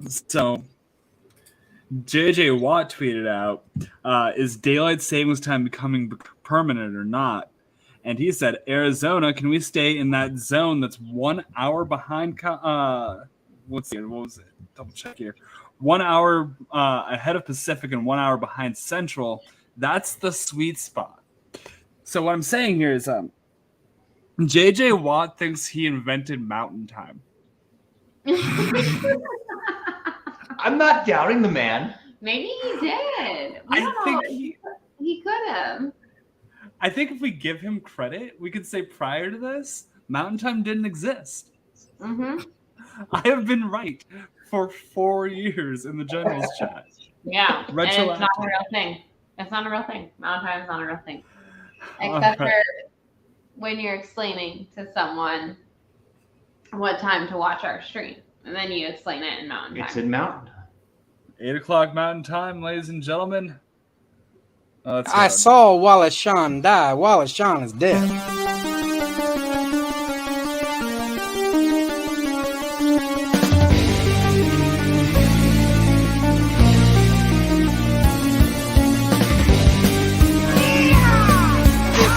So JJ Watt tweeted out, is daylight savings time becoming permanent or not? And he said, Arizona, can we stay in that zone that's 1 hour behind? What was it? Double check here. 1 hour ahead of Pacific and 1 hour behind Central. That's the sweet spot. So what I'm saying here is JJ Watt thinks he invented Mountain Time. I'm not doubting the man. Maybe he did. He could have. I think if we give him credit, we could say prior to this, Mountain Time didn't exist. Mm-hmm. I have been right for 4 years in the Generals chat. Yeah, and it's not a real thing. It's not a real thing. Mountain Time is not a real thing. Except for when you're explaining to someone what time to watch our stream. And then you explain it in Mountain Time. It's in Mountain Time. 8 o'clock Mountain Time, ladies and gentlemen. I saw Wallace Shawn die. Wallace Shawn is dead. It's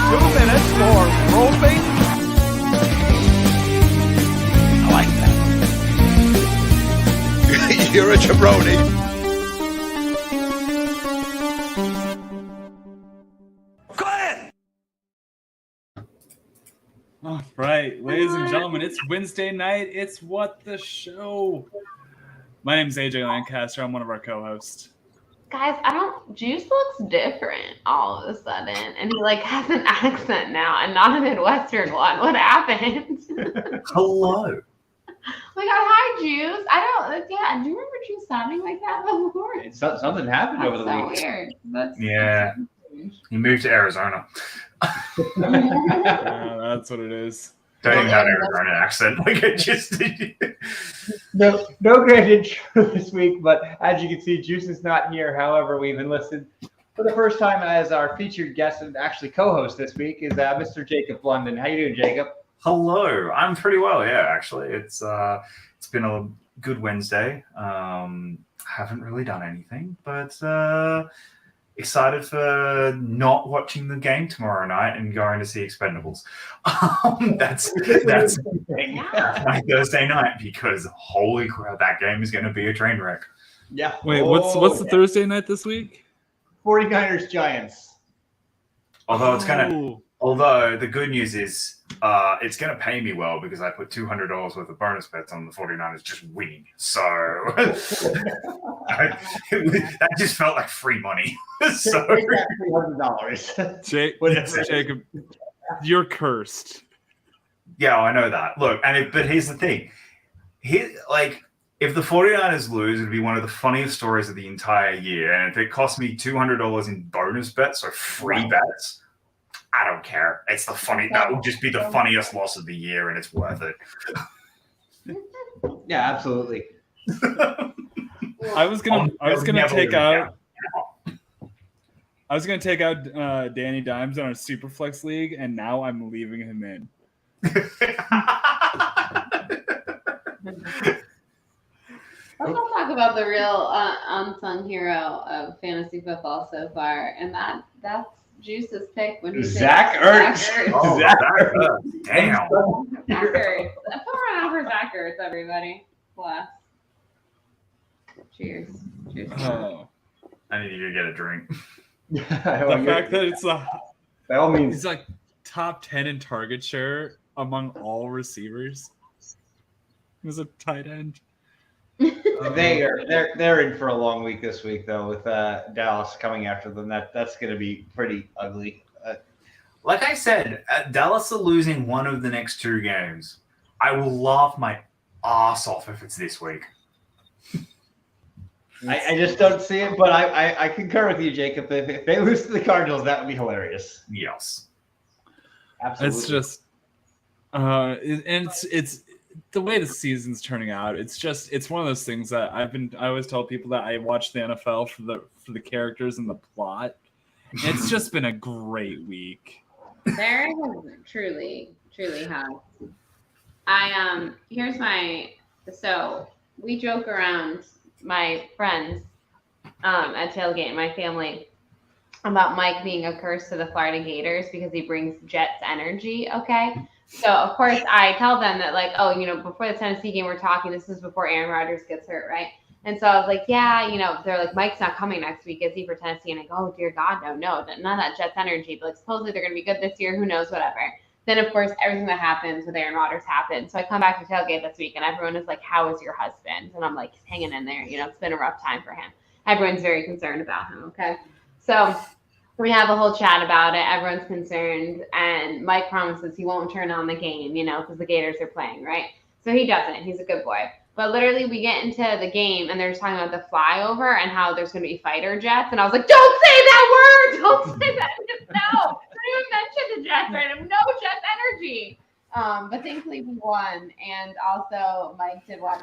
2 minutes for roping. I like that. You're a jabroni. All right, ladies and gentlemen, it's Wednesday night. It's What the Show. My name is AJ Lancaster. I'm one of our co-hosts. Guys, Juice looks different all of a sudden. And he has an accent now and not a Midwestern one. What happened? Hello. Oh my God, hi, Juice. Do you remember Juice sounding like that before? Something happened over the week. That's so weird. Yeah. He moved to Arizona. Yeah, that's what it is. Don't even have an Arizona accent. No great intro this week, but as you can see, Juice is not here. However, we've enlisted for the first time as our featured guest and actually co-host this week is Mr. Jacob Blunden. How you doing, Jacob? Hello. I'm pretty well, yeah, actually. It's been a good Wednesday. Haven't really done anything, but excited for not watching the game tomorrow night and going to see Expendables. That's my Thursday night because holy crap, that game is going to be a train wreck. Yeah. Wait, what's the Thursday night this week? 49ers Giants. Although the good news is it's going to pay me well because I put $200 worth of bonus bets on the 49ers just winning. So that just felt like free money. So $300. Jacob, you're cursed. Yeah, I know that. Look, but here's the thing. If the 49ers lose, it'd be one of the funniest stories of the entire year. And if it cost me $200 in bonus bets, so free bets, I don't care. That will just be the funniest loss of the year, and it's worth it. Yeah, absolutely. I was gonna take out Danny Dimes on our Superflex league, and now I'm leaving him in. Let's not talk about the real unsung hero of fantasy football so far, and that's Juice's pick when he Zach Ertz. Oh, Zach Ertz. Damn. Zach Ertz. Put one out for Zach Ertz, everybody. Bless. Cheers. Cheers. Oh. I need you to get a drink. The fact that it's by all means, he's like top 10 in target share among all receivers. He's a tight end. They're in for a long week this week though, with Dallas coming after them. That's going to be pretty ugly. Like I said, Dallas are losing one of the next 2 games. I will laugh my ass off if it's this week. I just don't see it, but I concur with you, Jacob. If they lose to the Cardinals, that would be hilarious. Yes, absolutely. It's just, it's the way the season's turning out. It's one of those things that I always tell people that I watch the NFL for the characters and the plot. It's just been a great week. There truly has. we joke around, my friends at tailgate, my family, about Mike being a curse to the Florida Gators because he brings Jets energy. Okay. So of course I tell them that, like, oh, before the Tennessee game, we're talking, this is before Aaron Rodgers gets hurt, right? And so I was like, yeah, they're like, Mike's not coming next week, is he, for Tennessee? And I go, oh dear God, no, none of that Jets energy. But like, supposedly they're going to be good this year. Who knows, whatever. Then of course everything that happens with Aaron Rodgers happened. So I come back to tailgate this week and everyone is like, how is your husband? And I'm like, he's hanging in there. It's been a rough time for him. Everyone's very concerned about him. Okay. So we have a whole chat about it. Everyone's concerned. And Mike promises he won't turn on the game, because the Gators are playing, right? So he doesn't. He's a good boy. But literally, we get into the game, and they're just talking about the flyover and how there's going to be fighter jets. And I was like, don't say that word! Don't say that! No! Don't even mention the jets right now. No Jets energy! But thankfully, we won. And also, Mike did watch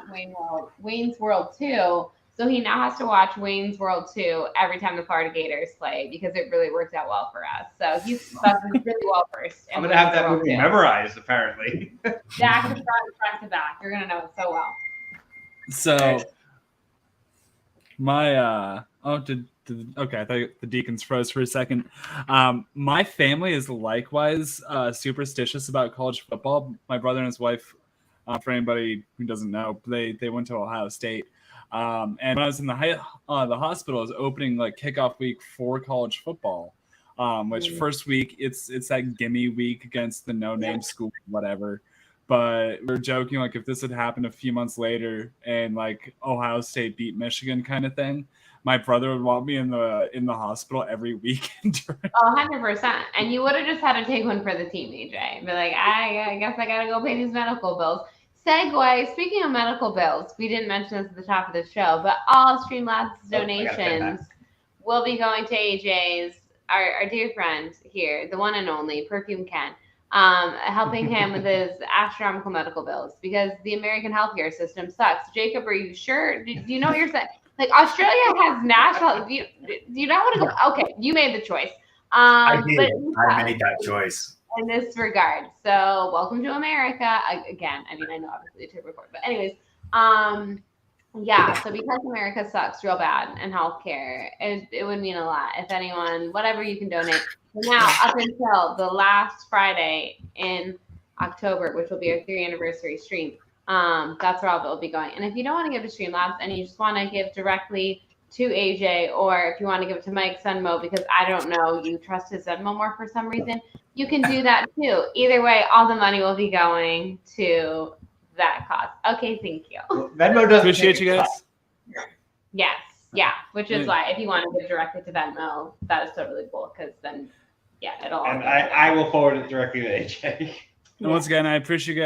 Wayne's World 2. So he now has to watch Wayne's World 2 every time the Florida Gators play because it really worked out well for us. So he's really well versed. I'm going to have that movie memorized, apparently. Back to front to back. You're going to know it so well. So my okay, I thought the Deacons froze for a second. My family is likewise superstitious about college football. My brother and his wife, for anybody who doesn't know, they went to Ohio State. And when I was in the hospital, I was opening like kickoff week for college football, which first week it's that gimme week against the no-name school, whatever. But we're joking, like, if this had happened a few months later and like Ohio State beat Michigan kind of thing, my brother would want me in the hospital every weekend. 100%. And you would have just had to take one for the team, AJ. Be like, I guess I got to go pay these medical bills. Segue, speaking of medical bills, we didn't mention this at the top of the show, but all Streamlabs donations will be going to AJ's, our dear friend here, the one and only, Perfume Ken, helping him with his astronomical medical bills because the American healthcare system sucks. Jacob, are you sure? Do you know what you're saying? Like, Australia has national. Do you not want to go? Okay, you made the choice. I did. I made that choice. In this regard. So welcome to America. Again, I mean, I know obviously to record, but anyways, yeah, so because America sucks real bad in healthcare, it would mean a lot if anyone, whatever you can donate. Now, up until the last Friday in October, which will be our 3rd anniversary stream, that's where all of it will be going. And if you don't want to give to Streamlabs and you just want to give directly to AJ, or if you want to give it to Mike Venmo, because I don't know, you trust his Venmo more for some reason, you can do that too. Either way, all the money will be going to that cause. Okay, thank you. Venmo doesn't appreciate you guys. Yes, yeah, which is why if you want to give directly to Venmo, that is totally cool because then, yeah, it'll. And I will forward it directly to AJ. And once again, I appreciate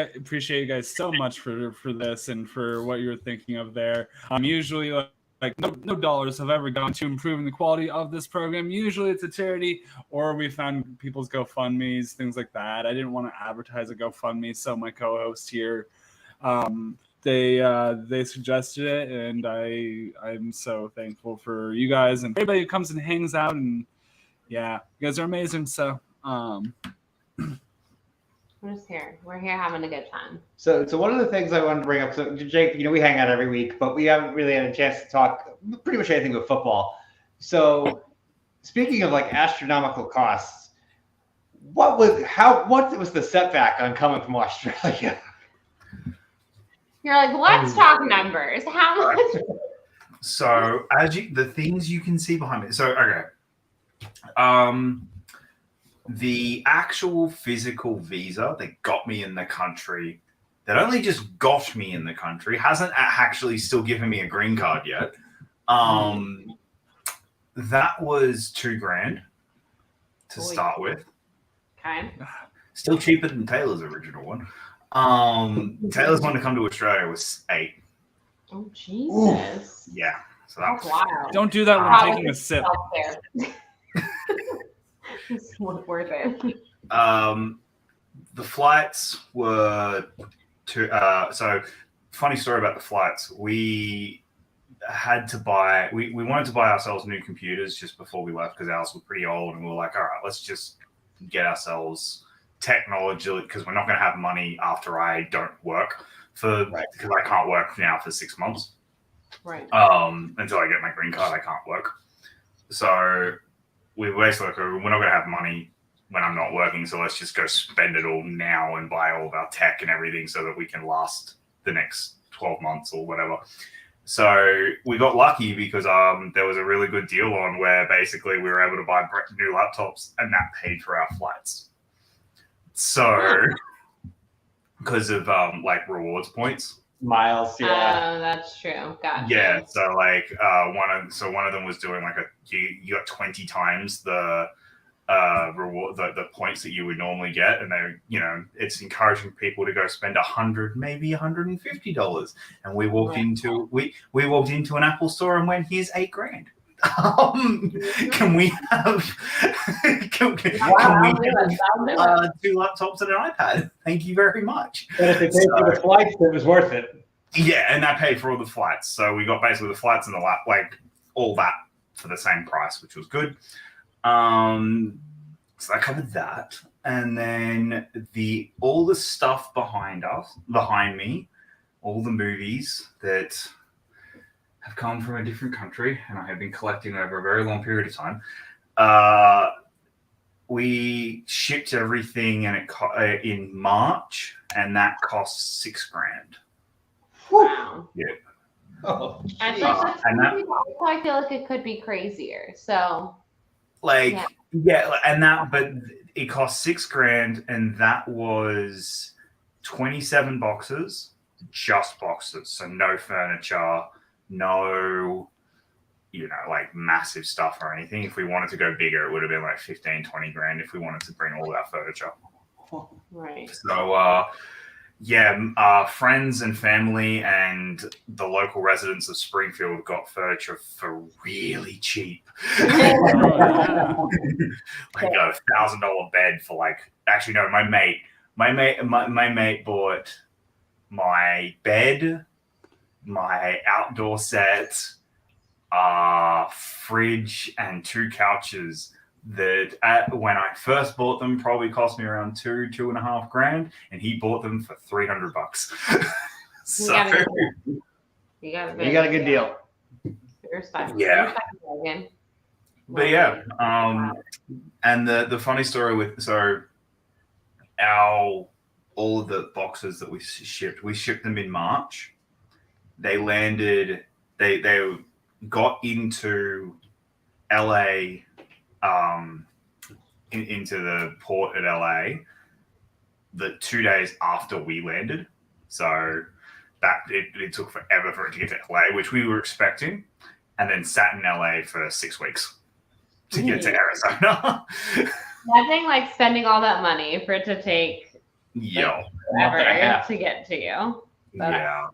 you guys so much for this and for what you're thinking of there. Usually, like no dollars have ever gone to improving the quality of this program. Usually it's a charity or we found people's GoFundMes, things like that. I didn't want to advertise a GoFundMe, so my co-host here, they suggested it, and I'm so thankful for you guys and everybody who comes and hangs out, and yeah, you guys are amazing. So we're just here. We're here having a good time. So one of the things I wanted to bring up, so Jake, we hang out every week, but we haven't really had a chance to talk pretty much anything with football. So speaking of like astronomical costs, what was the setback on coming from Australia? You're like, let's talk numbers. How much? So the things you can see behind me. So okay. The actual physical visa that got me in the country, that only just got me in the country, hasn't actually still given me a green card yet. That was $2,000 to start with. Okay. Still cheaper than Taylor's original one. Taylor's one to come to Australia was $8,000. Oh Jesus! Yeah, so that's wild. Don't do that when taking a sip. It's worth it. The flights were so funny story about the flights. We had to buy. We wanted to buy ourselves new computers just before we left because ours were pretty old, and we were like, all right, let's just get ourselves technology because we're not going to have money after I don't work because I can't work now for 6 months. Right. Until I get my green card, I can't work. So we basically we're not going to have money when I'm not working, so let's just go spend it all now and buy all of our tech and everything so that we can last the next 12 months or whatever. So we got lucky because there was a really good deal on where basically we were able to buy new laptops and that paid for our flights. So because of like rewards points. Miles, yeah. Oh, that's true. Gotcha. Yeah, so like one of them was doing like you got 20 times the reward the points that you would normally get, and they it's encouraging people to go spend $100, maybe $150. And we walked into we walked into an Apple store and went, here's $8,000. Can we have can we have 2 laptops and an iPad? Thank you very much. But if it paid for the flights, it was worth it. Yeah, and that paid for all the flights. So we got basically the flights and the all that for the same price, which was good. So I covered that, and then all the stuff behind me, all the movies that have come from a different country, and I have been collecting over a very long period of time. We shipped everything, and in March, and that cost $6,000. Wow. Yeah. Oh, I feel like it could be crazier. So. But it cost $6,000, and that was 27 boxes, just boxes, so no furniture, no, like massive stuff or anything. If we wanted to go bigger, it would have been like 15, 20 grand if we wanted to bring all our furniture. Right. So, friends and family and the local residents of Springfield got furniture for really cheap. Like a $1,000 bed for my mate bought my bed, my outdoor set, fridge, and 2 couches that when I first bought them probably cost me around $2.5 grand, and he bought them for $300. So you got a good deal. Yeah. But yeah, and the funny story with all of the boxes that we shipped them in March. They landed. They got into LA. Into the port at LA the 2 days after we landed. So that it took forever for it to get to LA, which we were expecting, and then sat in LA for 6 weeks to get to Arizona. Nothing like spending all that money for it to take forever to get to you. Yeah.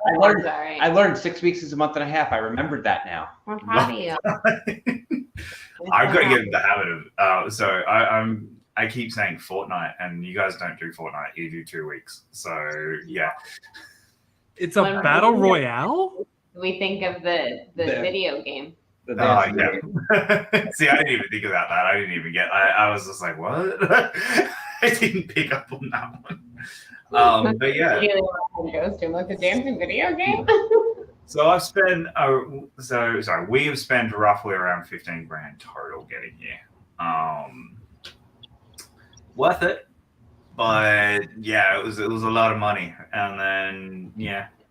I learned 6 weeks is a month and a half. I remembered that now. We're proud of you. I've got to get in the habit of I keep saying fortnight, and you guys don't do fortnight, you do 2 weeks. So yeah. It's a battle royale? We think of the video game. Yeah. See, I didn't even think about that. I didn't even get I was just like, what? I didn't pick up on that one. But yeah. Goes to like a dancing video game. So I've spent we have spent roughly around 15 grand total getting here. Worth it, but yeah, it was a lot of money, and then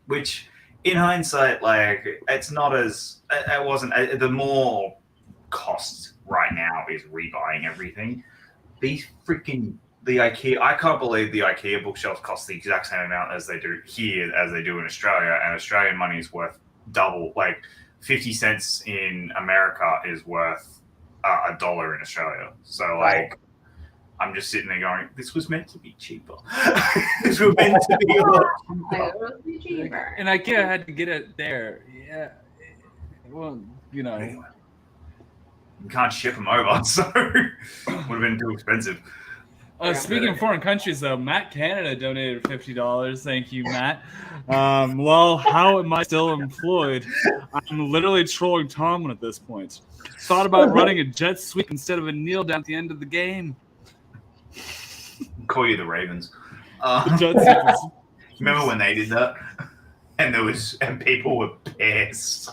which in hindsight, like it's not as it wasn't. The more cost right now is rebuying everything. The IKEA, I can't believe the IKEA bookshelves cost the exact same amount as they do here as they do in Australia, and Australian money is worth double. Like 50 cents in America is worth $1 in Australia. So like, I'm just sitting there going, this was meant to be cheaper. This was meant to be a lot cheaper. And IKEA had to get it there. Yeah. Well, you can't ship them over, so it would have been too expensive. Speaking of foreign countries, though, Matt Canada donated $50. Thank you, Matt. Well, how am I still employed? I'm literally trolling Tomlin at this point. Thought about running a jet sweep instead of a kneel down at the end of the game. Call you the Ravens. The jet sweepers. Remember when they did that? And people were pissed.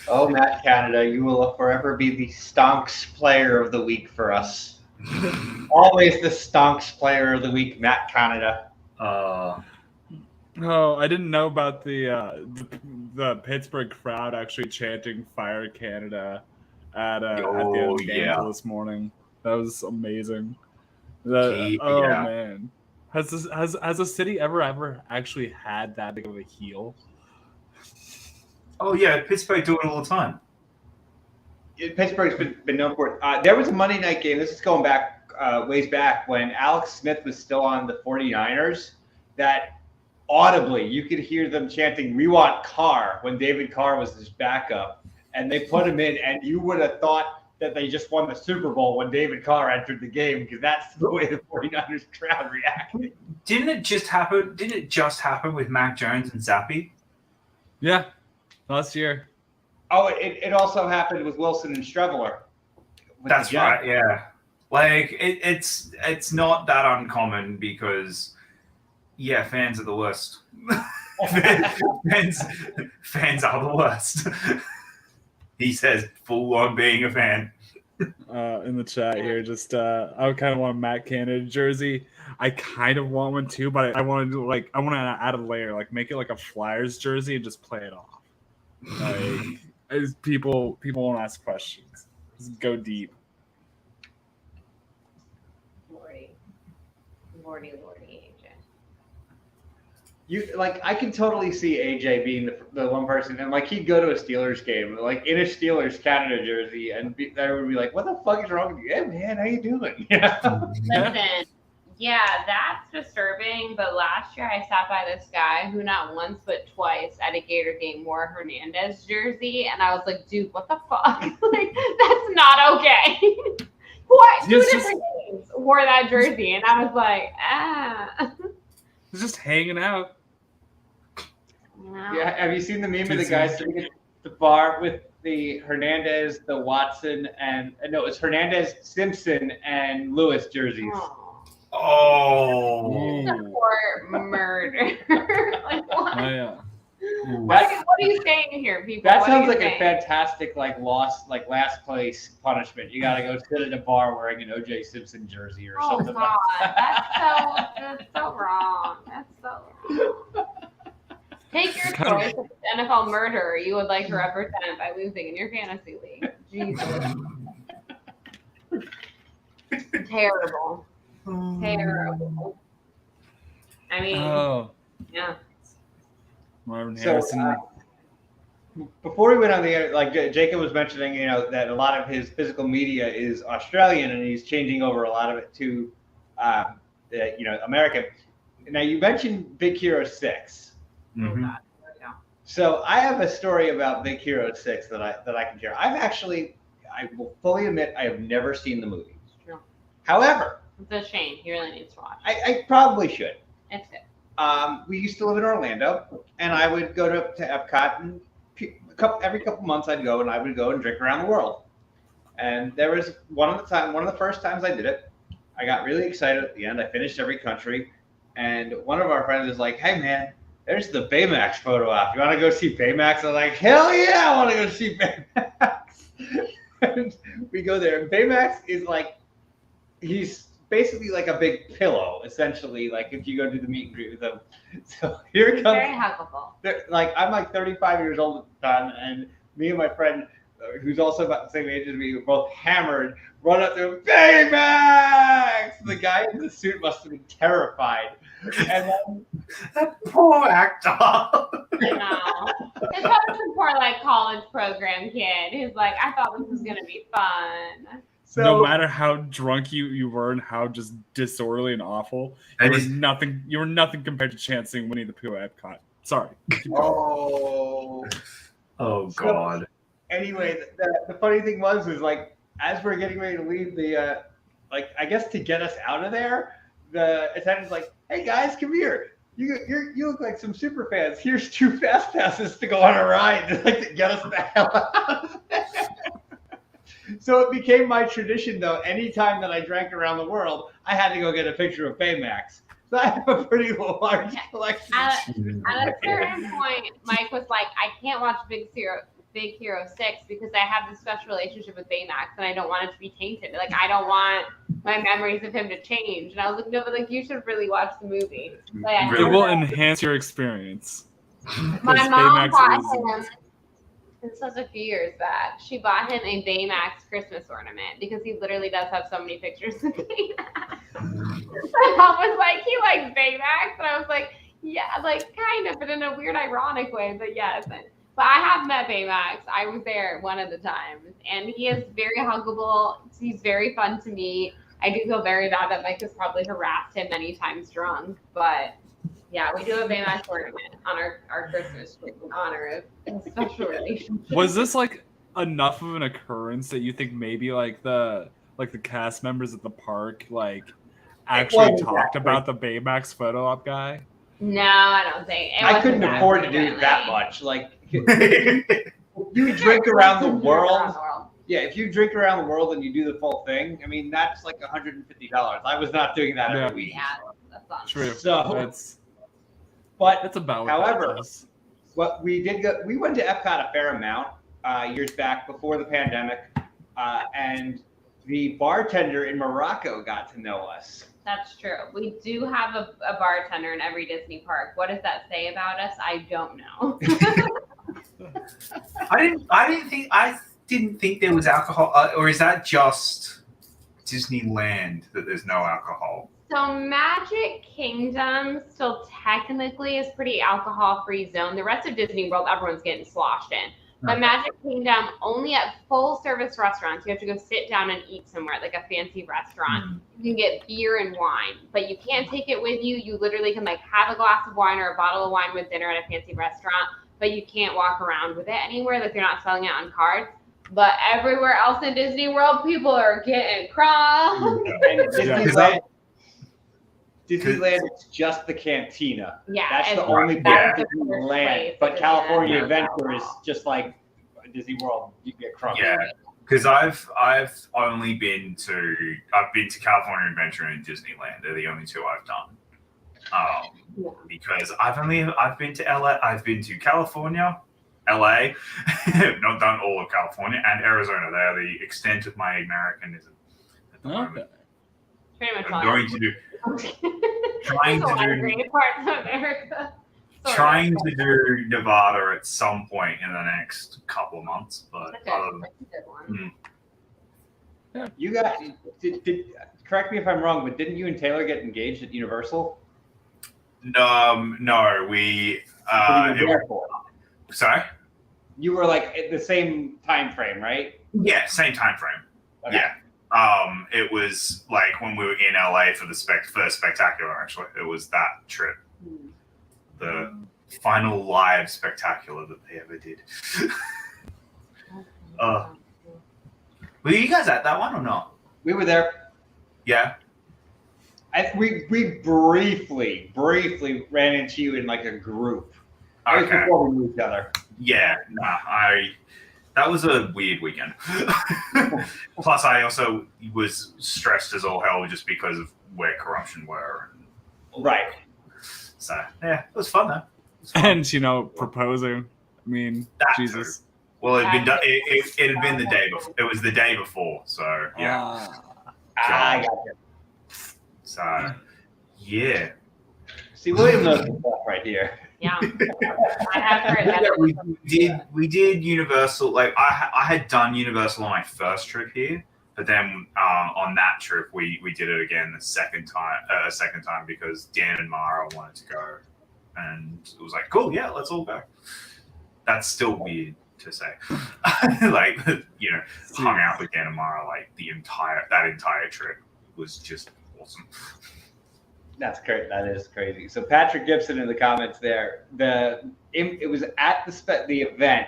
Oh, Matt Canada, you will forever be the stonks player of the week for us. Always the stonks player of the week, Matt Canada. Oh, I didn't know about the Pittsburgh crowd actually chanting "Fire Canada" at the end of the game this morning. That was amazing. Man, has a city ever actually had that big of a heel? Oh yeah, Pittsburgh do it all the time. Pittsburgh's been known for it. There was a Monday night game. This is going back ways back when Alex Smith was still on the 49ers. That audibly you could hear them chanting "We want Carr" when David Carr was his backup, and they put him in, and you would have thought that they just won the Super Bowl when David Carr entered the game, because that's the way the 49ers crowd reacted. Didn't it just happen with Mac Jones and Zappy? Yeah, last year. Oh, it also happened with Wilson and Streveler. That's right, yeah. Like, it's not that uncommon because, yeah, fans are the worst. fans are the worst. He says, full on being a fan. In the chat here, just I kind of want a Matt Canada jersey. I kind of want one too, but I want to add a layer, like make it like a Flyers jersey and just play it off. Like people won't ask questions. Just go deep. Lordy, AJ. I can totally see AJ being the one person, and like he'd go to a Steelers game, like in a Steelers Canada jersey, and they would be like, "What the fuck is wrong with you? Hey man, how you doing?" Listen, yeah, that's disturbing. But last year I sat by this guy who not once but twice at a Gator game wore a Hernandez jersey, and I was like, "Dude, what the fuck? Like that's not okay." What? Two different games wore that jersey, and I was like, It's just hanging out. No. Yeah, have you seen the meme of the guy sitting at the bar with the Hernandez, the Watson, and no, it's Hernandez, Simpson, and Lewis jerseys? Oh. For murder. Like what? Oh, yeah. What are you saying here, people? That sounds like a fantastic last place punishment. You gotta go sit at a bar wearing an O.J. Simpson jersey or something. God, that's so wrong. That's so wrong. Take your choice of NFL murderer you would like to represent by losing in your fantasy league. Jesus. Terrible. Terrible. I mean, yeah. Marvin Harrison. Before we went on the air, like Jacob was mentioning, that a lot of his physical media is Australian, and he's changing over a lot of it to, American. Now you mentioned Big Hero 6. Mm-hmm. So I have a story about Big Hero 6 that I can share. I will fully admit I have never seen the movie. True. However, it's a shame. He really needs to watch. I probably should. It's good. We used to live in Orlando, and I would go to Epcot, and every couple months I'd go, and I would go and drink around the world. And there was one of the first times I did it, I got really excited at the end. I finished every country, and one of our friends was like, "Hey man, there's the Baymax photo op. You want to go see Baymax?" I was like, "Hell yeah, I want to go see Baymax." And we go there, and Baymax is like, he's basically like a big pillow, essentially, like if you go do the meet and greet with him. So here it comes. Very huggable. I'm like 35 years old at the time, and me and my friend, who's also about the same age as me, were both hammered, run up to him, "Baymax!" The guy in the suit must have been terrified. And then that poor actor. I know. It's probably some poor college program kid who's like, "I thought this was gonna be fun." So, no matter how drunk you were and how just disorderly and awful, you were nothing compared to chancing Winnie the Pooh at Epcot. Sorry. Oh God. So, anyway, the funny thing was like as we're getting ready to leave the I guess to get us out of there, the attendant's like, "Hey guys, come here. You look like some super fans. Here's 2 fast passes to go on a ride to get us the hell out of there." So it became my tradition, though. Anytime that I drank around the world, I had to go get a picture of Baymax. So I have a pretty large collection. At a certain point, Mike was like, I can't watch Big Hero 6 because I have this special relationship with Baymax and I don't want it to be tainted. Like, I don't want my memories of him to change. And I was like, no, but like, you should really watch the movie. Like, It will enhance your experience. My mom bought him, this was a few years back, she bought him a Baymax Christmas ornament because he literally does have so many pictures of Baymax. My mom was like, he likes Baymax. And I was like, yeah, like kind of, but in a weird, ironic way. But yes. But I have met Baymax. I was there one of the times. And he is very huggable. He's very fun to meet. I do feel very bad that Mike has probably harassed him many times drunk. But yeah, we do a Baymax ornament on our Christmas tree in honor of a special relationship. Was this like enough of an occurrence that you think maybe like the cast members at the park like actually talked about the Baymax photo op guy? No, I don't think. I couldn't afford to do that much. Like, if you drink around the world. Yeah, if you drink around the world and you do the full thing, I mean, that's like $150. I was not doing that every week. Yeah, that's not true. So, that's about. However, what we went to Epcot a fair amount years back before the pandemic, and the bartender in Morocco got to know us. That's true. We do have a bartender in every Disney park. What does that say about us? I don't know. I didn't think there was alcohol, or is that just Disneyland that there's no alcohol? So Magic Kingdom still technically is pretty alcohol-free zone. The rest of Disney World, everyone's getting sloshed in. But Magic Kingdom, only at full-service restaurants, you have to go sit down and eat somewhere, like a fancy restaurant. You can get beer and wine, but you can't take it with you. You literally can like have a glass of wine or a bottle of wine with dinner at a fancy restaurant, but you can't walk around with it anywhere. Like, they're not selling it on cards. But everywhere else in Disney World, people are getting crunk. And Disneyland, it's just the cantina. Yeah, that's the only part of Disneyland. But California Adventure is alcohol. just like Disney World. You get crunk. Yeah, because I've only been to California Adventure and Disneyland. They're the only two I've done. Because I've been to LA. I've been to California, LA. Not done all of California and Arizona. They are the extent of my Americanism at the moment. Pretty much. I'm going to do. Trying to do great parts of America. Trying to do Nevada at some point in the next couple of months, but you guys did correct me if I'm wrong, but didn't you and Taylor get engaged at Universal? No, we. Sorry. You were like at the same time frame, right? Yeah, same time frame. Okay. Yeah. It was like when we were in LA for the first Spectacular, actually. It was that trip. The final live Spectacular that they ever did. Were you guys at that one or not? We were there. Yeah. We briefly ran into you in like a group. Okay. Before we knew each other. Yeah, that was a weird weekend. Plus, I also was stressed as all hell just because of where corruption were. Right. So, yeah, it was fun, though. And, proposing. I mean, Jesus. Too. Well, it had been done. It had been the day before. It was the day before, so, yeah. I got you. So, yeah. See, William knows the stuff right here. Yeah, I have heard that. We did Universal. Like I had done Universal on my first trip here, but then on that trip we did it again a second time because Dan and Mara wanted to go, and it was like, cool, yeah, let's all go. That's still weird to say. Like hung out with Dan and Mara like that entire trip was just awesome. That's great. That is crazy. So Patrick Gibson in the comments there. It was at the event,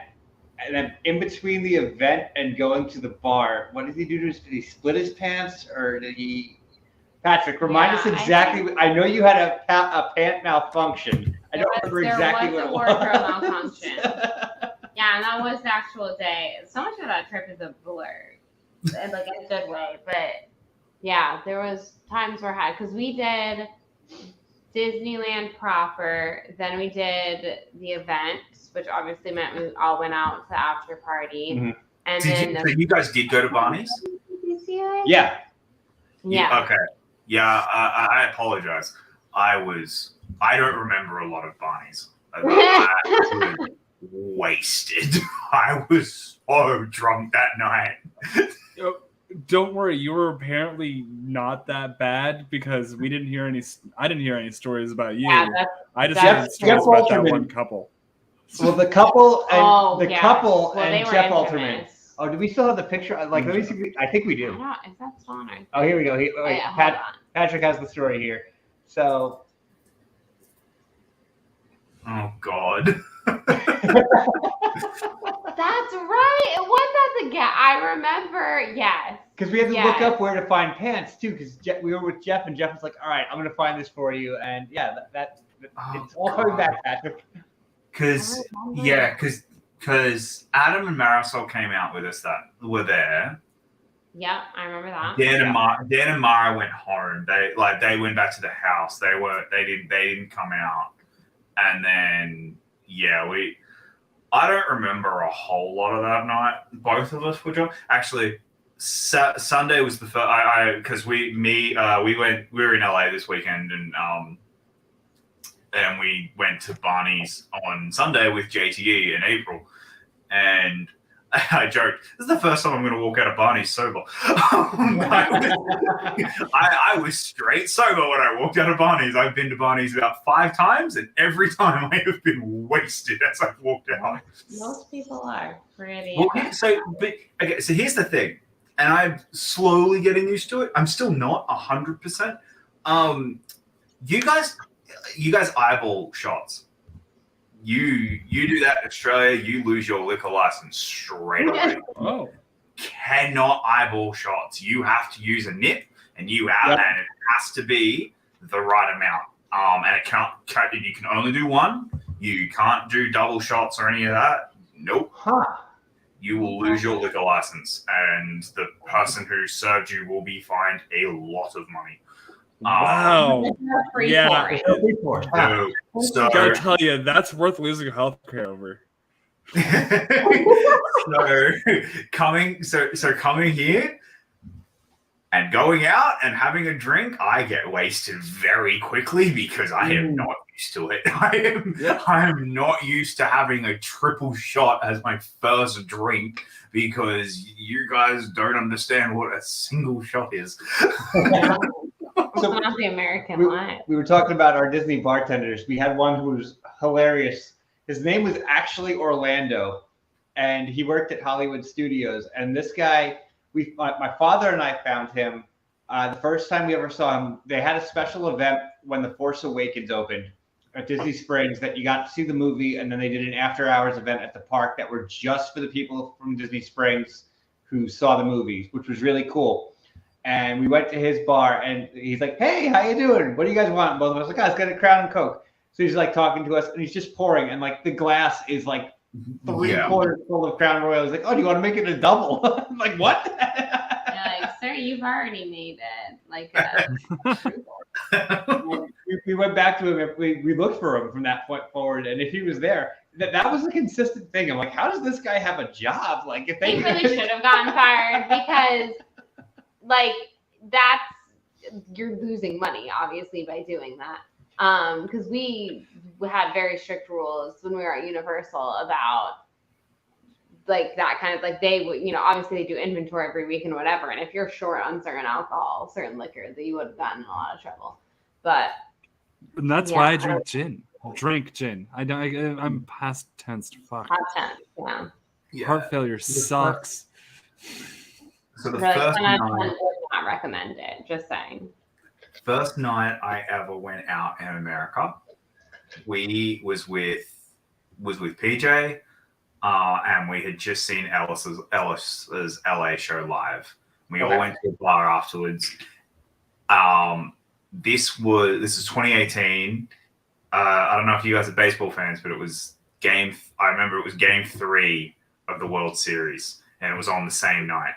and then in between the event and going to the bar, what did he do? Did he split his pants, or did he? Patrick, remind us exactly. I know you had a pant malfunction. I don't remember exactly what it was. There was a wardrobe malfunction. Yeah, and that was the actual day. So much of that trip is a blur, like in a good way. But yeah, there was times where because we did Disneyland proper. Then we did the event, which obviously meant we all went out to the after party. Mhm. And So you guys did go to Barney's? Did you see it? Yeah. Yeah. Okay. Yeah, I apologize. I don't remember a lot of Barney's. I was wasted. I was so drunk that night. Don't worry, you were apparently not that bad because we didn't hear any. I didn't hear any stories about you. Yeah, I just that's heard stories Jeff about that Alterman. one couple. Well, the couple and Oh, the yeah. couple Well, they and were Jeff infamous. Alterman. Oh, do we still have the picture? Like, let me see. I think we I do. don't know. Is that Swan or? Oh, here we go. Oh, Wait, yeah, hold on. Patrick has the story here. So. Oh God. That's right. It was at the gap. I remember. Yes. Because we had to Yes. look up where to find pants too. Because we were with Jeff, and Jeff was like, "All right, I'm going to find this for you." And yeah, it's all coming back, Patrick. Because Adam and Marisol came out with us that were there. Yep, I remember that. Dan and Mara went home. They went back to the house. They didn't come out. And then I don't remember a whole lot of that night. Both of us were drunk. Actually, Sunday was the first. Because we were in LA this weekend, and we went to Barney's on Sunday with JTE in April, and I joked, this is the first time I'm going to walk out of Barney's sober. I was straight sober when I walked out of Barney's. I've been to Barney's about 5 times, and every time I have been wasted as I've walked out. Most people are pretty. Well, so here's the thing, and I'm slowly getting used to it. I'm still not 100%. You guys eyeball shots. You do that in Australia, you lose your liquor license straight away. Oh. Cannot eyeball shots. You have to use a nip, and and it has to be the right amount. And you can only do one. You can't do double shots or any of that. Nope. Huh. You will lose your liquor license, and the person who served you will be fined a lot of money. Wow. Yeah. So Gotta tell you, that's worth losing healthcare over. so coming here and going out and having a drink, I get wasted very quickly because I am not used to it. I am not used to having a triple shot as my first drink because you guys don't understand what a single shot is. So not the American life. We were talking about our Disney bartenders. We had one who was hilarious. His name was actually Orlando, and he worked at Hollywood Studios. And this guy, my father and I found him the first time we ever saw him. They had a special event when The Force Awakens opened at Disney Springs that you got to see the movie, and then they did an after-hours event at the park that were just for the people from Disney Springs who saw the movies, which was really cool. And we went to his bar, and he's like, "Hey, how you doing? What do you guys want?" And both of us like, "Guys, got a Crown and Coke." So he's like talking to us, and he's just pouring, and like the glass is like 3/4 full of Crown Royal. He's like, "Oh, do you want to make it a double?" I'm like, "What?" You're like, "Sir, you've already made it." Like, we went back to him. We looked for him from that point forward, and if he was there, that was a consistent thing. I'm like, how does this guy have a job? Like, if they really should have gotten fired because. Like you're losing money obviously by doing that. Because we had very strict rules when we were at Universal about like that kind of like they would, obviously they do inventory every week and whatever. And if you're short on certain alcohol, certain liquor, that you would have gotten in a lot of trouble. But and that's why I drink gin. Drink gin. I'm past tense. Fuck. Past tense. Yeah. Heart failure sucks. So the really, first night, would not recommend it. Just saying. First night I ever went out in America, we was with PJ, and we had just seen Ellis's LA show live. We all went to a bar afterwards. This is 2018. I don't know if you guys are baseball fans, but it was I remember it was game 3 of the World Series, and it was on the same night.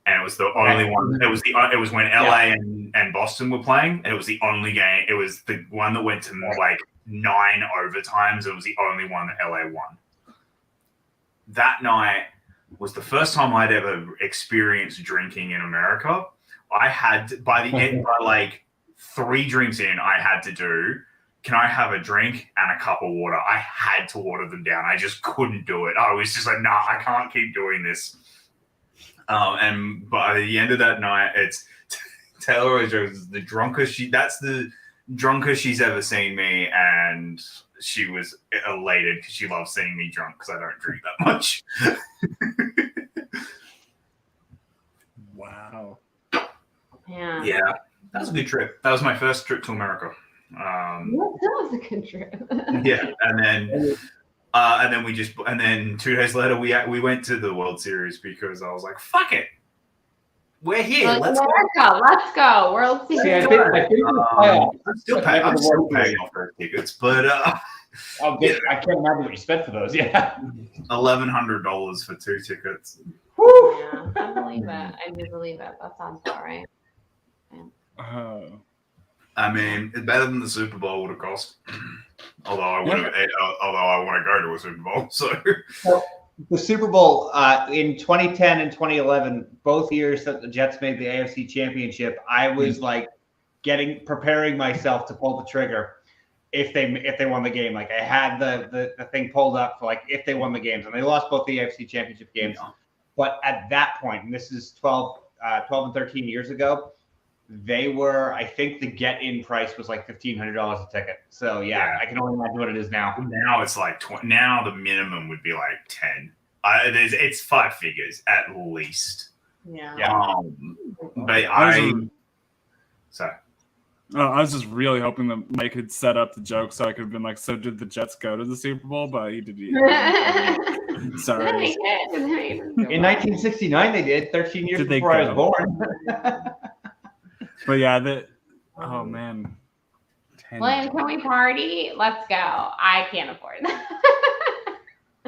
and it was the only one. It was when LA and Boston were playing, and it was the only game. It was the one that went to like 9 overtimes. It was the only one that LA won. That night was the first time I'd ever experienced drinking in America. I had by like 3 drinks in, I had to do. Can I have a drink and a cup of water? I had to water them down. I just couldn't do it. I was just like, nah, I can't keep doing this. And by the end of that night, it's Taylor was the drunkest. That's the drunkest she's ever seen me, and she was elated because she loves seeing me drunk because I don't drink that much. Wow. Yeah, that was a good trip. That was my first trip to America. That was a good trip. Yeah, and then 2 days later we went to the World Series because I was like, fuck it, we're here. Like, let's go. World Series. See, I think I'm still paying off those tickets, but I can't imagine what you spent for those. Yeah, $1,100 for 2 tickets. Woo! Yeah, I believe it. I do believe it. That sounds about right. Oh. I mean, it's better than the Super Bowl would have cost. Although I want to go to a Super Bowl, so. Well, the Super Bowl in 2010 and 2011, both years that the Jets made the AFC Championship, I was like preparing myself to pull the trigger if they won the game. Like I had the thing pulled up for like if they won the games, and they lost both the AFC Championship games. Yeah. But at that point, and this is 12 and 13 years ago, they were, I think the get-in price was like $1,500 a ticket. So yeah, I can only imagine what it is now. Now it's like 20. Now the minimum would be like 10. It's 5 figures at least. Yeah. But I was just really hoping that Mike had set up the joke so I could have been like, so did the Jets go to the Super Bowl? But he did. Sorry. In 1969, they did. 13 years before I was born. But yeah, oh man. Well, can we party? Let's go. I can't afford that.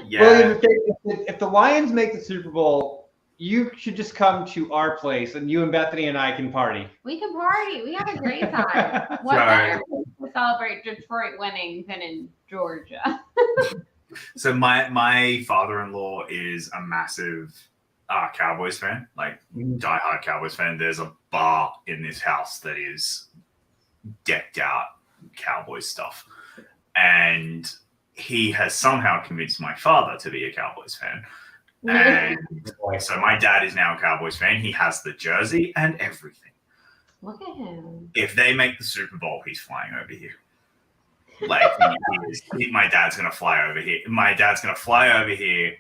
Yeah. Well, if the Lions make the Super Bowl, you should just come to our place, and you and Bethany and I can party. We can party. We have a great time. What better place to celebrate Detroit winning than in Georgia? So my father-in-law is a massive Cowboys fan, like diehard Cowboys fan. There's a bar in this house that is decked out Cowboys stuff, and he has somehow convinced my father to be a Cowboys fan. And so my dad is now a Cowboys fan. He has the jersey and everything. Look at him. If they make the Super Bowl, he's flying over here. Like my dad's gonna fly over here. My dad's gonna fly over here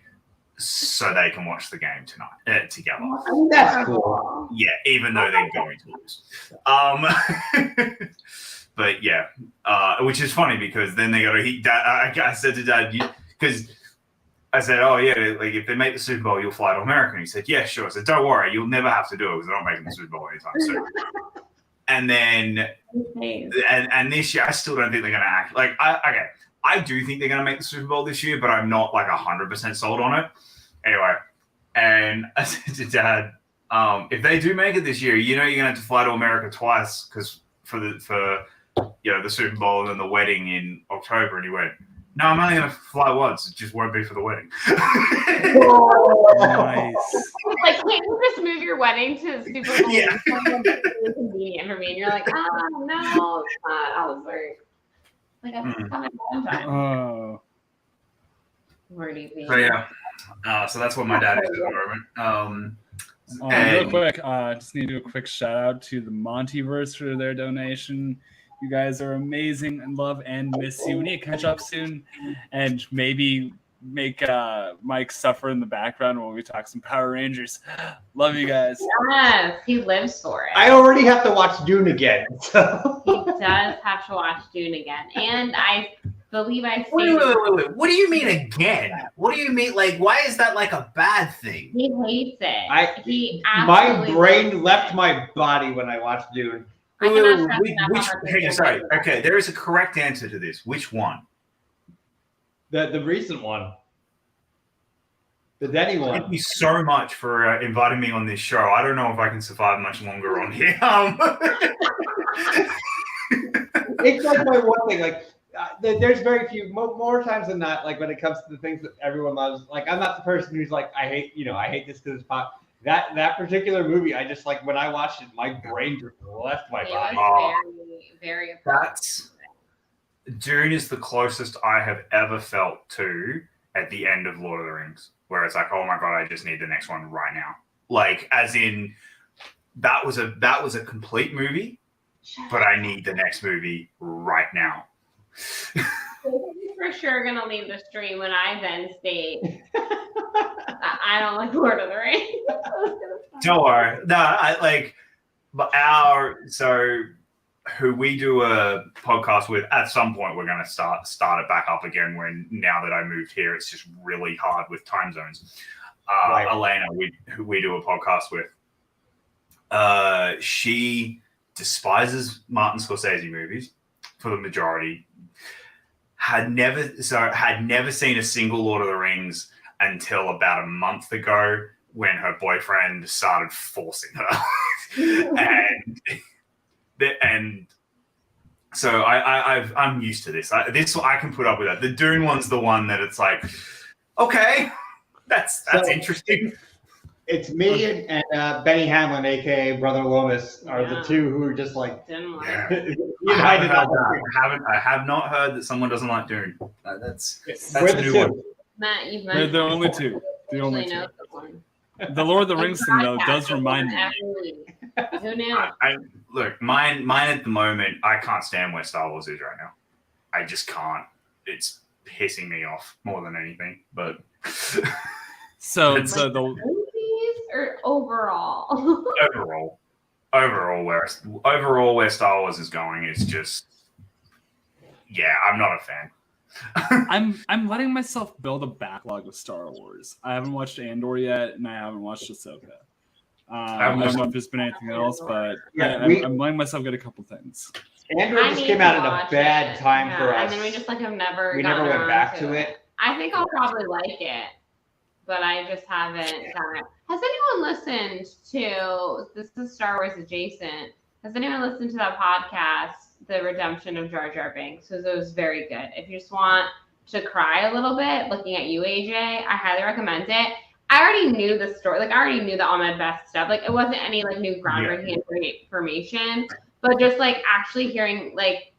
so they can watch the game tonight together. That's cool. Yeah, even though they're going to lose. But yeah, which is funny because then they go to I said to Dad, because I said, oh yeah, like if they make the Super Bowl, you'll fly to America. And he said, yeah, sure. I said, don't worry, you'll never have to do it because they're not making the Super Bowl anytime soon. And then, and this year, I still don't think they're going to act like. I do think they're going to make the Super Bowl this year, but I'm not like 100% sold on it. Anyway, and I said to Dad, if they do make it this year, you're going to have to fly to America twice because for the Super Bowl and then the wedding in October. And he went, no, I'm only going to fly once. It just won't be for the wedding. Nice. Like, can't you just move your wedding to Super Bowl? Yeah. It's really convenient for me. And you're like, no, it's not. I was very, like, I'm coming one time. Oh. Where do you think? So yeah, so that's what my dad is at the moment. Real quick, just need to do a quick shout out to the Montyverse for their donation. You guys are amazing and love and miss you. We need to catch up soon and maybe make Mike suffer in the background while we talk some Power Rangers. Love you guys. Yes, he lives for it. I already have to watch Dune again. So. He does have to watch Dune again. And I believe I stated... Wait. What do you mean again? What do you mean? Like, why is that like a bad thing? He hates it. My brain left my body when I watched Dune. Sorry. Okay, there is a correct answer to this. Which one? The recent one. The Denny one. Thank you so much for inviting me on this show. I don't know if I can survive much longer on here. It's like my one thing. Like, there's very few, more times than not, like when it comes to the things that everyone loves. Like, I'm not the person who's like, I hate this because it's pop. That particular movie, I just like when I watched it, my brain just left my body. Very. That's Dune is the closest I have ever felt to at the end of Lord of the Rings, where it's like, oh my god, I just need the next one right now. Like, as in, that was a complete movie, but I need the next movie right now. For sure gonna leave the stream when I then state I don't like Lord of the Rings. Don't worry. No, who we do a podcast with, at some point we're going to start it back up again. Now that I moved here, it's just really hard with time zones. Right. Elena, who we do a podcast with, she despises Martin Scorsese movies for the majority. Had never seen a single Lord of the Rings until about a month ago, when her boyfriend started forcing her. and so I'm used to this. I can put up with that. The Dune one's the one that it's like, okay, that's interesting. It's me and Benny Hamlin, aka Brother Loomis, are the two who are just like. I have not heard that someone doesn't like Dune. That's a new one. Matt, you've They're the only two. The only two. The Lord of the Rings thing, though, does remind me. Who knew? Look, mine at the moment, I can't stand where Star Wars is right now. I just can't. It's pissing me off more than anything. But so the movies or overall? Overall, where Star Wars is going is just, I'm not a fan. I'm letting myself build a backlog of Star Wars. I haven't watched Andor yet, and I haven't watched Ahsoka. I don't know if there's been anything else, but I'm letting myself get a couple things. Andor just came out at a bad time for us. And then we just have never. We never went back to it. I think I'll probably like it, but I just haven't done it. Has anyone listened to this? Is Star Wars adjacent. Has anyone listened to that podcast, The Redemption of Jar Jar Binks? Because it was very good. If you just want to cry a little bit, looking at you, AJ, I highly recommend it. I already knew the story. Like, I already knew the Ahmed Best stuff. Like, it wasn't any, like, new groundbreaking information. But just, like, actually hearing, like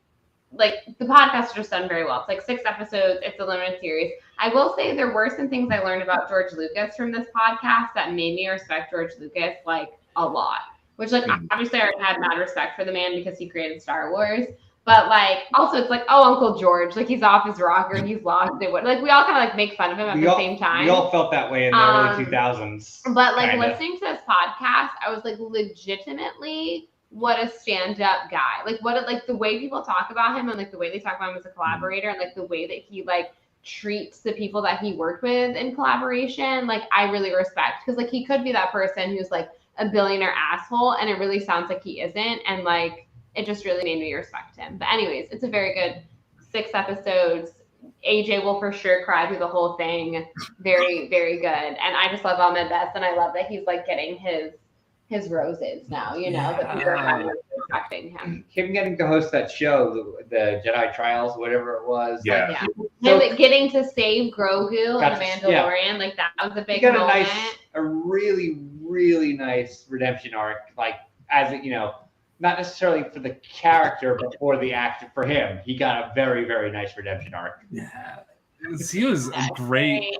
the podcast is just done very well. It's, like, 6 episodes. It's a limited series. I will say there were some things I learned about George Lucas from this podcast that made me respect George Lucas, like, a lot. Which, like, obviously I had mad respect for the man because he created Star Wars. But, like, also it's like, oh, Uncle George, like, he's off his rocker, he's lost it. Like, we all kind of, like, make fun of him at the same time. We all felt that way in the early 2000s. But, like, listening to this podcast, I was, like, legitimately what a stand-up guy. Like, the way people talk about him and, like, the way they talk about him as a collaborator and, like, the way that he, like, treats the people that he worked with in collaboration, like, I really respect. Because, like, he could be that person who's, like, a billionaire asshole, and it really sounds like he isn't, and like it just really made me respect him. But anyways, it's a very good 6 episodes. AJ will for sure cry through the whole thing. Very, very good. And I just love Ahmed Best, and I love that he's like getting his roses now, you know, that people are kind of respecting him. Him getting to host that show, the Jedi Trials, whatever it was. Yeah. Him getting to save Grogu and Mandalorian, like that was a big moment. A really, really nice redemption arc, like as it, not necessarily for the character, but for the actor, for him. He got a very, very nice redemption arc. Yeah. He was a great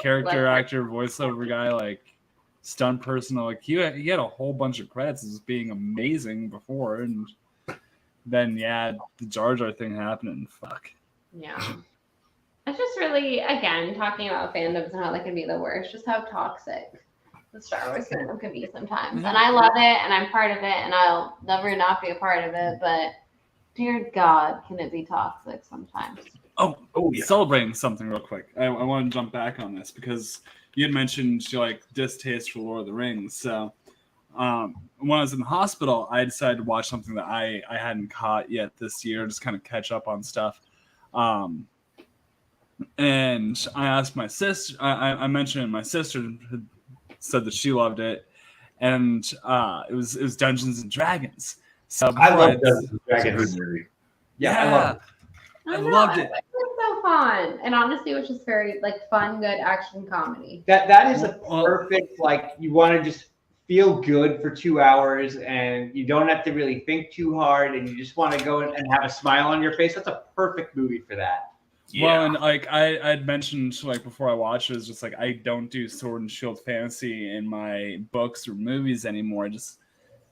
character actor, voiceover guy, like stunt person. Like he had a whole bunch of credits as being amazing before, and then the Jar Jar thing happened, and fuck. Yeah. It's just really, again, talking about fandoms and how they can be the worst, just how toxic the Star Wars fandom can be sometimes. And I love it, and I'm part of it, and I'll never not be a part of it, but dear God, can it be toxic sometimes? Oh yeah. Celebrating something real quick. I want to jump back on this because you had mentioned your distaste for Lord of the Rings. So when I was in the hospital, I decided to watch something that I hadn't caught yet this year, just kind of catch up on stuff. And I asked my sister. I mentioned it. My sister had said that she loved it, and it was Dungeons and Dragons. So I love before Dungeons and It's a good Dragons. movie. Yeah, I love it. I know, loved it. It was so fun, and honestly, it was just very like fun, good action comedy. That is a Well- perfect, like, you want to just feel good for 2 hours and you don't have to really think too hard and you just want to go and have a smile on your face. That's a perfect movie for that. Yeah. Well, and like I'd mentioned like before I watched it, it's just like I don't do sword and shield fantasy in my books or movies anymore. Just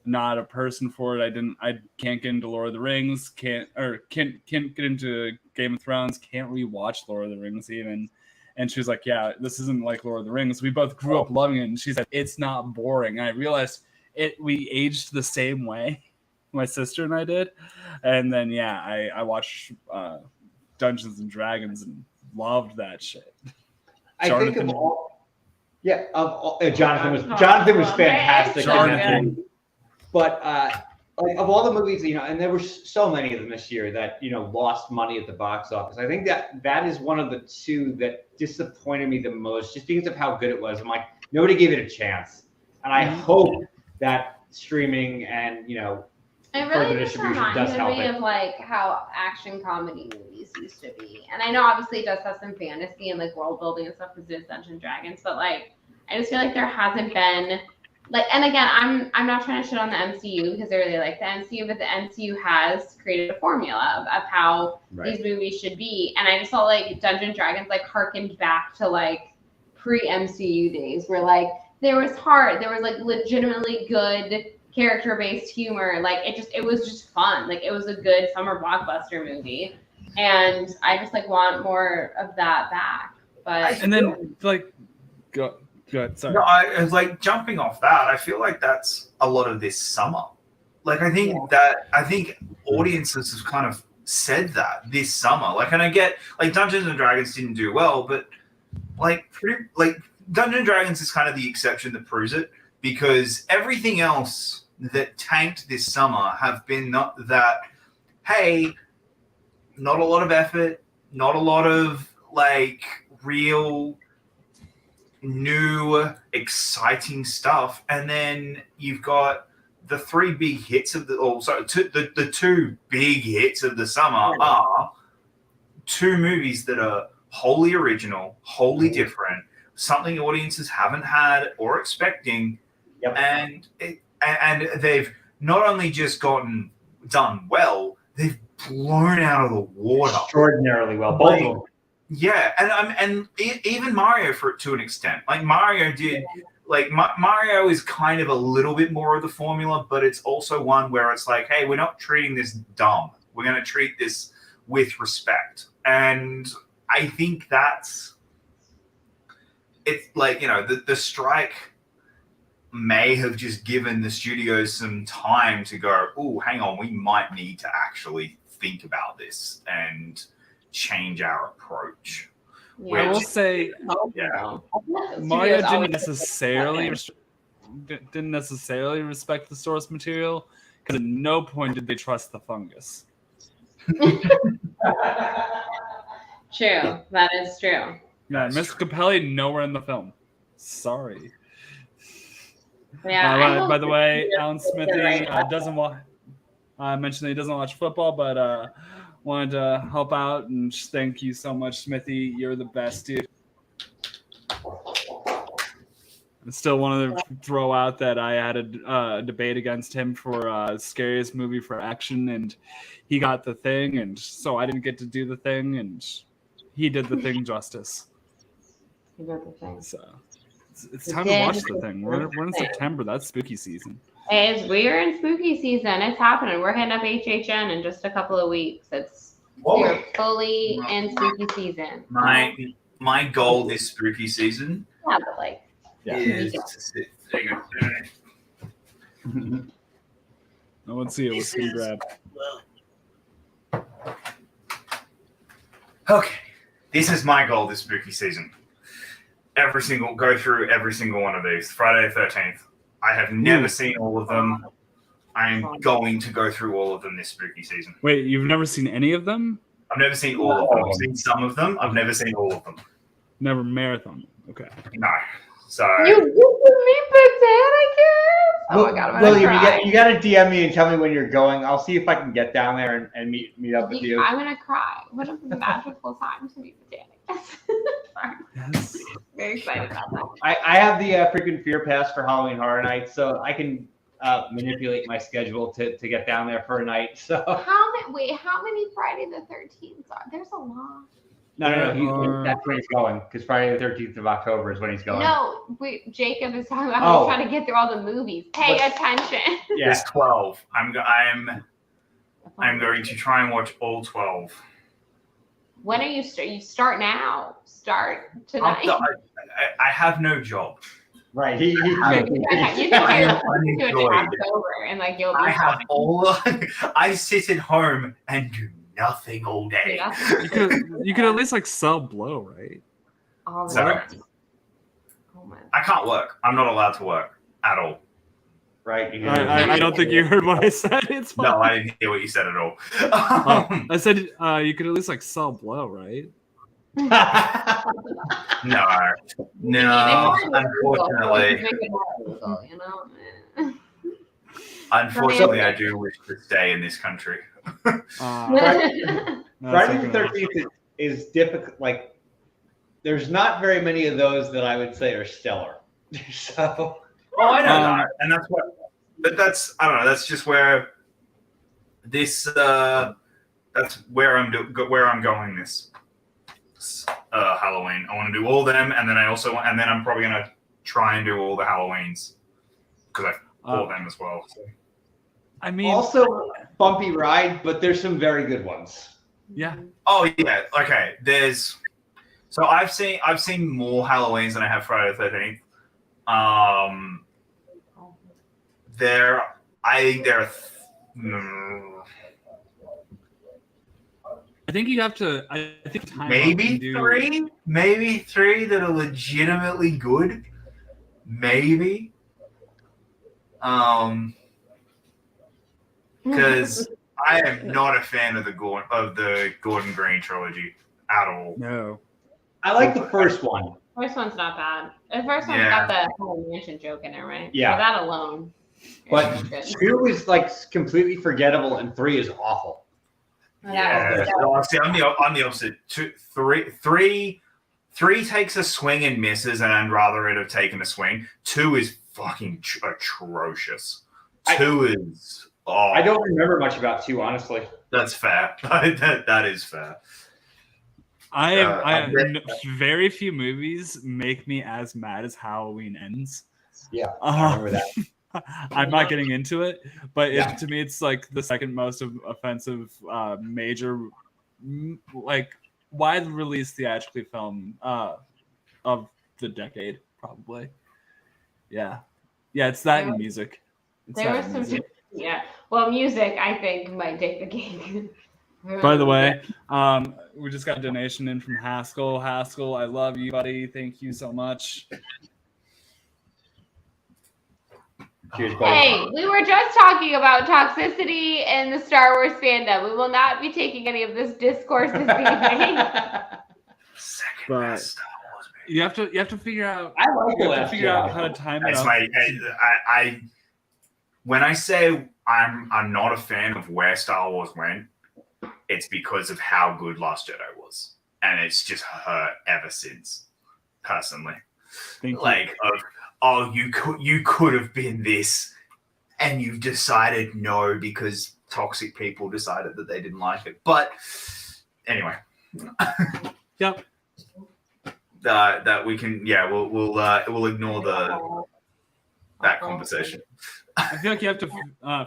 not a person for it. I can't get into Lord of the Rings, can't get into Game of Thrones, can't rewatch Lord of the Rings even. And she was like, yeah, this isn't like Lord of the Rings. We both grew up loving it. And she said, it's not boring. And I realized we aged the same way. My sister and I did. And then, yeah, I watched Dungeons and Dragons and loved that shit. I think of all, Jonathan was fantastic. Jonathan. But like of all the movies, and there were so many of them this year that lost money at the box office. I think that is one of the two that disappointed me the most, just because of how good it was. I'm like, nobody gave it a chance, and I hope that streaming and It further really just distribution does help reminded me it. of like how action comedy movies used to be. And I know obviously it does have some fantasy and like world building and stuff because it's Dungeons and Dragons, but like I just feel like there hasn't been like, and again, I'm not trying to shit on the MCU because I really like the MCU, but the MCU has created a formula of how these movies should be. And I just felt like Dungeons and Dragons like harkened back to like pre-MCU days where like there was heart, there was like legitimately good character-based humor. Like it was just fun. Like it was a good summer blockbuster movie, and I just like want more of that back. But And then like go ahead, sorry. No, I was like jumping off that. I feel like that's a lot of this summer. Like I think audiences have kind of said that this summer. Like, and I get like Dungeons and Dragons didn't do well, but like Dungeons and Dragons is kind of the exception that proves it, because everything else that tanked this summer have been not that. Hey, not a lot of effort, not a lot of like real new exciting stuff, and then you've got the three big hits of the two big hits of the summer are two movies that are wholly original, wholly different, something audiences haven't had or expecting, and they've not only just gotten done well, they've blown out of the water Extraordinarily well, both of them. Yeah, and even Mario to an extent. Like Mario did, like Mario is kind of a little bit more of the formula, but it's also one where it's like, hey, we're not treating this dumb. We're going to treat this with respect. And I think it's like, the strike may have just given the studios some time to go, oh, hang on, we might need to actually think about this and change our approach. I will say, Mario didn't necessarily respect the source material, because at no point did they trust the fungus. True, that is true. Yeah, Mr. Capelli nowhere in the film. Sorry. Yeah. By the way, Alan Smithy doesn't watch. I mentioned that he doesn't watch football, but wanted to help out and just thank you so much, Smithy. You're the best, dude. I still wanted to throw out that I had a debate against him for scariest movie for action, and he got The Thing, and so I didn't get to do The Thing, and he did The Thing justice. He did The Thing. So it's time to watch The Thing. We're in September. That's spooky season. We're in spooky season. It's happening. We're hitting up HHN in just a couple of weeks. We're fully in spooky season. My goal this spooky season is to sit. There you go. No one see it with skin grab. Okay, this is my goal this spooky season. Go through every single one of these. Friday the 13th. I have never seen all of them. I am going to go through all of them this spooky season. Wait, you've never seen any of them? I've never seen all of them. I've seen some of them. I've never seen all of them. Never marathon. Okay. No. So You give me banana kiss? Oh my god, I'm gonna William, cry. you got to DM me and tell me when you're going. I'll see if I can get down there and meet up with you. I'm gonna cry. What a magical time to meet banana kiss. Sorry. Yes. Very excited about that. I have the freaking Fear Pass for Halloween Horror Nights, so I can manipulate my schedule to get down there for a night. So How many Friday the 13th are? There's a lot. no, that's when he's going because Friday the 13th of October is when he's going. No, Jacob is talking about trying to get through all the movies. Pay attention. Yeah. there's 12. I'm going to try and watch all 12. When are you start? You start now. Start tonight. I have no job. Right. You can do it in October and like you'll be I have fine. I sit at home and do nothing all day. Yeah. You could at least like sell blow, right? All the Sorry. time. Oh my. I can't work. I'm not allowed to work at all. Right. I don't think you heard what I said. It's fine. No, I didn't hear what you said at all. I said you could at least like sell blow, right? No, unfortunately. Unfortunately, I do wish to stay in this country. Friday the 13th is difficult. Like, there's not very many of those that I would say are stellar. So. Oh, I know that, and that's what. But that's I don't know. That's just where this. That's where I'm going this Halloween. I want to do all them, and then I'm probably gonna try and do all the Halloweens because I bought them as well. So. I mean, Also bumpy ride, but there's some very good ones. Yeah. Oh yeah. Okay. So I've seen more Halloweens than I have Friday the 13th. I think you have to. I think time maybe three that are legitimately good. Maybe. Because I am not a fan of the Gordon Green trilogy at all. No. I like the first one. First one's not bad. The first one's got the whole mansion joke in it, right? Yeah. So that alone. But 2 is like completely forgettable, and 3 is awful. Yeah. See, I'm the opposite. Three takes a swing and misses, and I'd rather it have taken a swing. 2 is fucking atrocious. 2 is. Oh, I don't remember much about 2, honestly. That's fair. that is fair. I very few movies make me as mad as Halloween Ends. Yeah, I remember that. I'm not getting into it, but to me, it's like the second most offensive major, like wide release theatrically film of the decade, probably. Yeah, it's that and music. There was some, Well, music I think might take the cake. By the way, we just got a donation in from Haskell. Haskell, I love you, buddy. Thank you so much. Cheers, buddy. Hey, we were just talking about toxicity and the Star Wars fandom. We will not be taking any of this discourse this evening. Second best Star Wars movie. You have to figure out. I like you have to figure out how to time it up. When I say I'm not a fan of where Star Wars went, it's because of how good Last Jedi was, and it's just hurt ever since. Personally, like you could have been this, and you've decided no because toxic people decided that they didn't like it. But anyway, Yep. That we can we'll ignore that conversation. I feel like you have to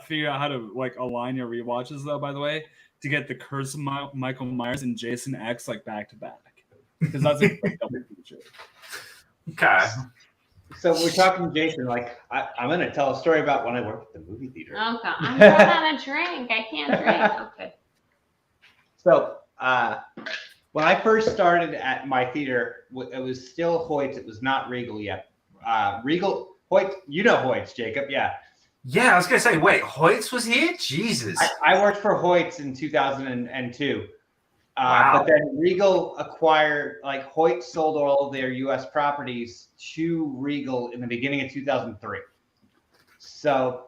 figure out how to like align your rewatches though. By the way, to get the Curse of Michael Myers and Jason X like back to back, because that's a great double feature. Okay. So we're talking Jason. Like I'm going to tell a story about when I worked at the movie theater. Okay, I'm going on a drink. I can't drink. Okay. So when I first started at my theater, it was still Hoyt's. It was not Regal yet. Hoyt, you know Hoyt's, Jacob. Yeah. Yeah, I was gonna say, wait, Hoyt's was here? Jesus. I worked for Hoyt's in 2002. Wow. But then Regal acquired, like Hoyt sold all of their U.S. properties to Regal in the beginning of 2003. So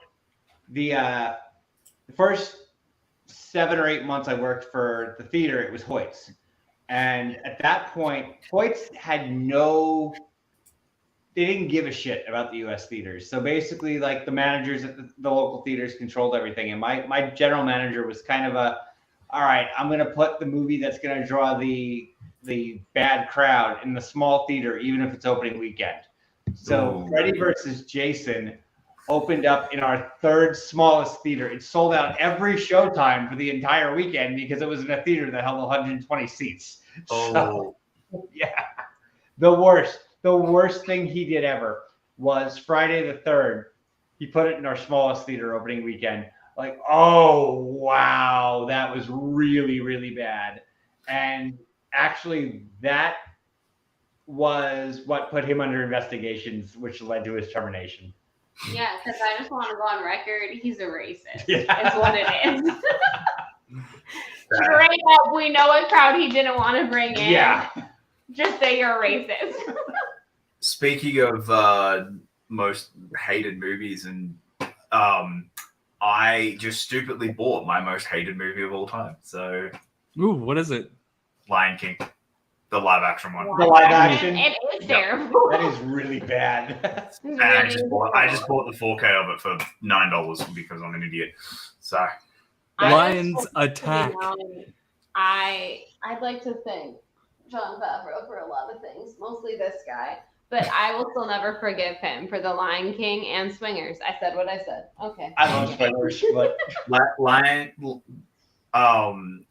the first 7 or 8 months I worked for the theater, it was Hoyt's. And at that point, Hoyt's had they didn't give a shit about the U.S. theaters. So basically, like the managers at the local theaters controlled everything. And my general manager was kind of all right, I'm going to put the movie that's going to draw the bad crowd in the small theater, even if it's opening weekend. So Freddy versus Jason opened up in our third smallest theater. It sold out every showtime for the entire weekend because it was in a theater that held 120 seats. So, yeah, the worst thing he did ever was Friday the 3rd. He put it in our smallest theater opening weekend. Like, oh, wow, that was really, really bad. And actually, that was what put him under investigations, which led to his termination. Yeah, because I just want to go on record. He's a racist. Yeah. It's what it is. Straight up, we know what crowd he didn't want to bring in. Yeah. Just say you're racist. Speaking of most hated movies, and I just stupidly bought my most hated movie of all time. So, what is it? Lion King, the live action one. The live action. It is terrible. That is really bad. And I just bought the 4K of it for $9 because I'm an idiot. So, Lions attack. I'd like to thank Jon Favreau for a lot of things, mostly this guy. But I will still never forgive him for The Lion King and Swingers. I said what I said. Okay. I love Swingers, but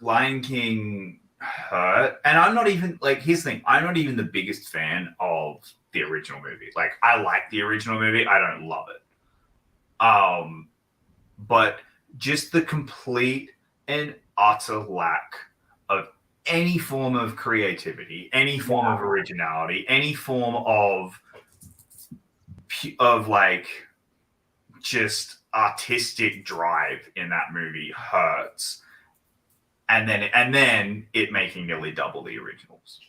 Lion King hurt. And I'm not even, like, here's the thing. I'm not even the biggest fan of the original movie. Like, I like the original movie. I don't love it. But just the complete and utter lack of any form of creativity, any form of originality, any form of like just artistic drive in that movie hurts. And then it making nearly double the originals.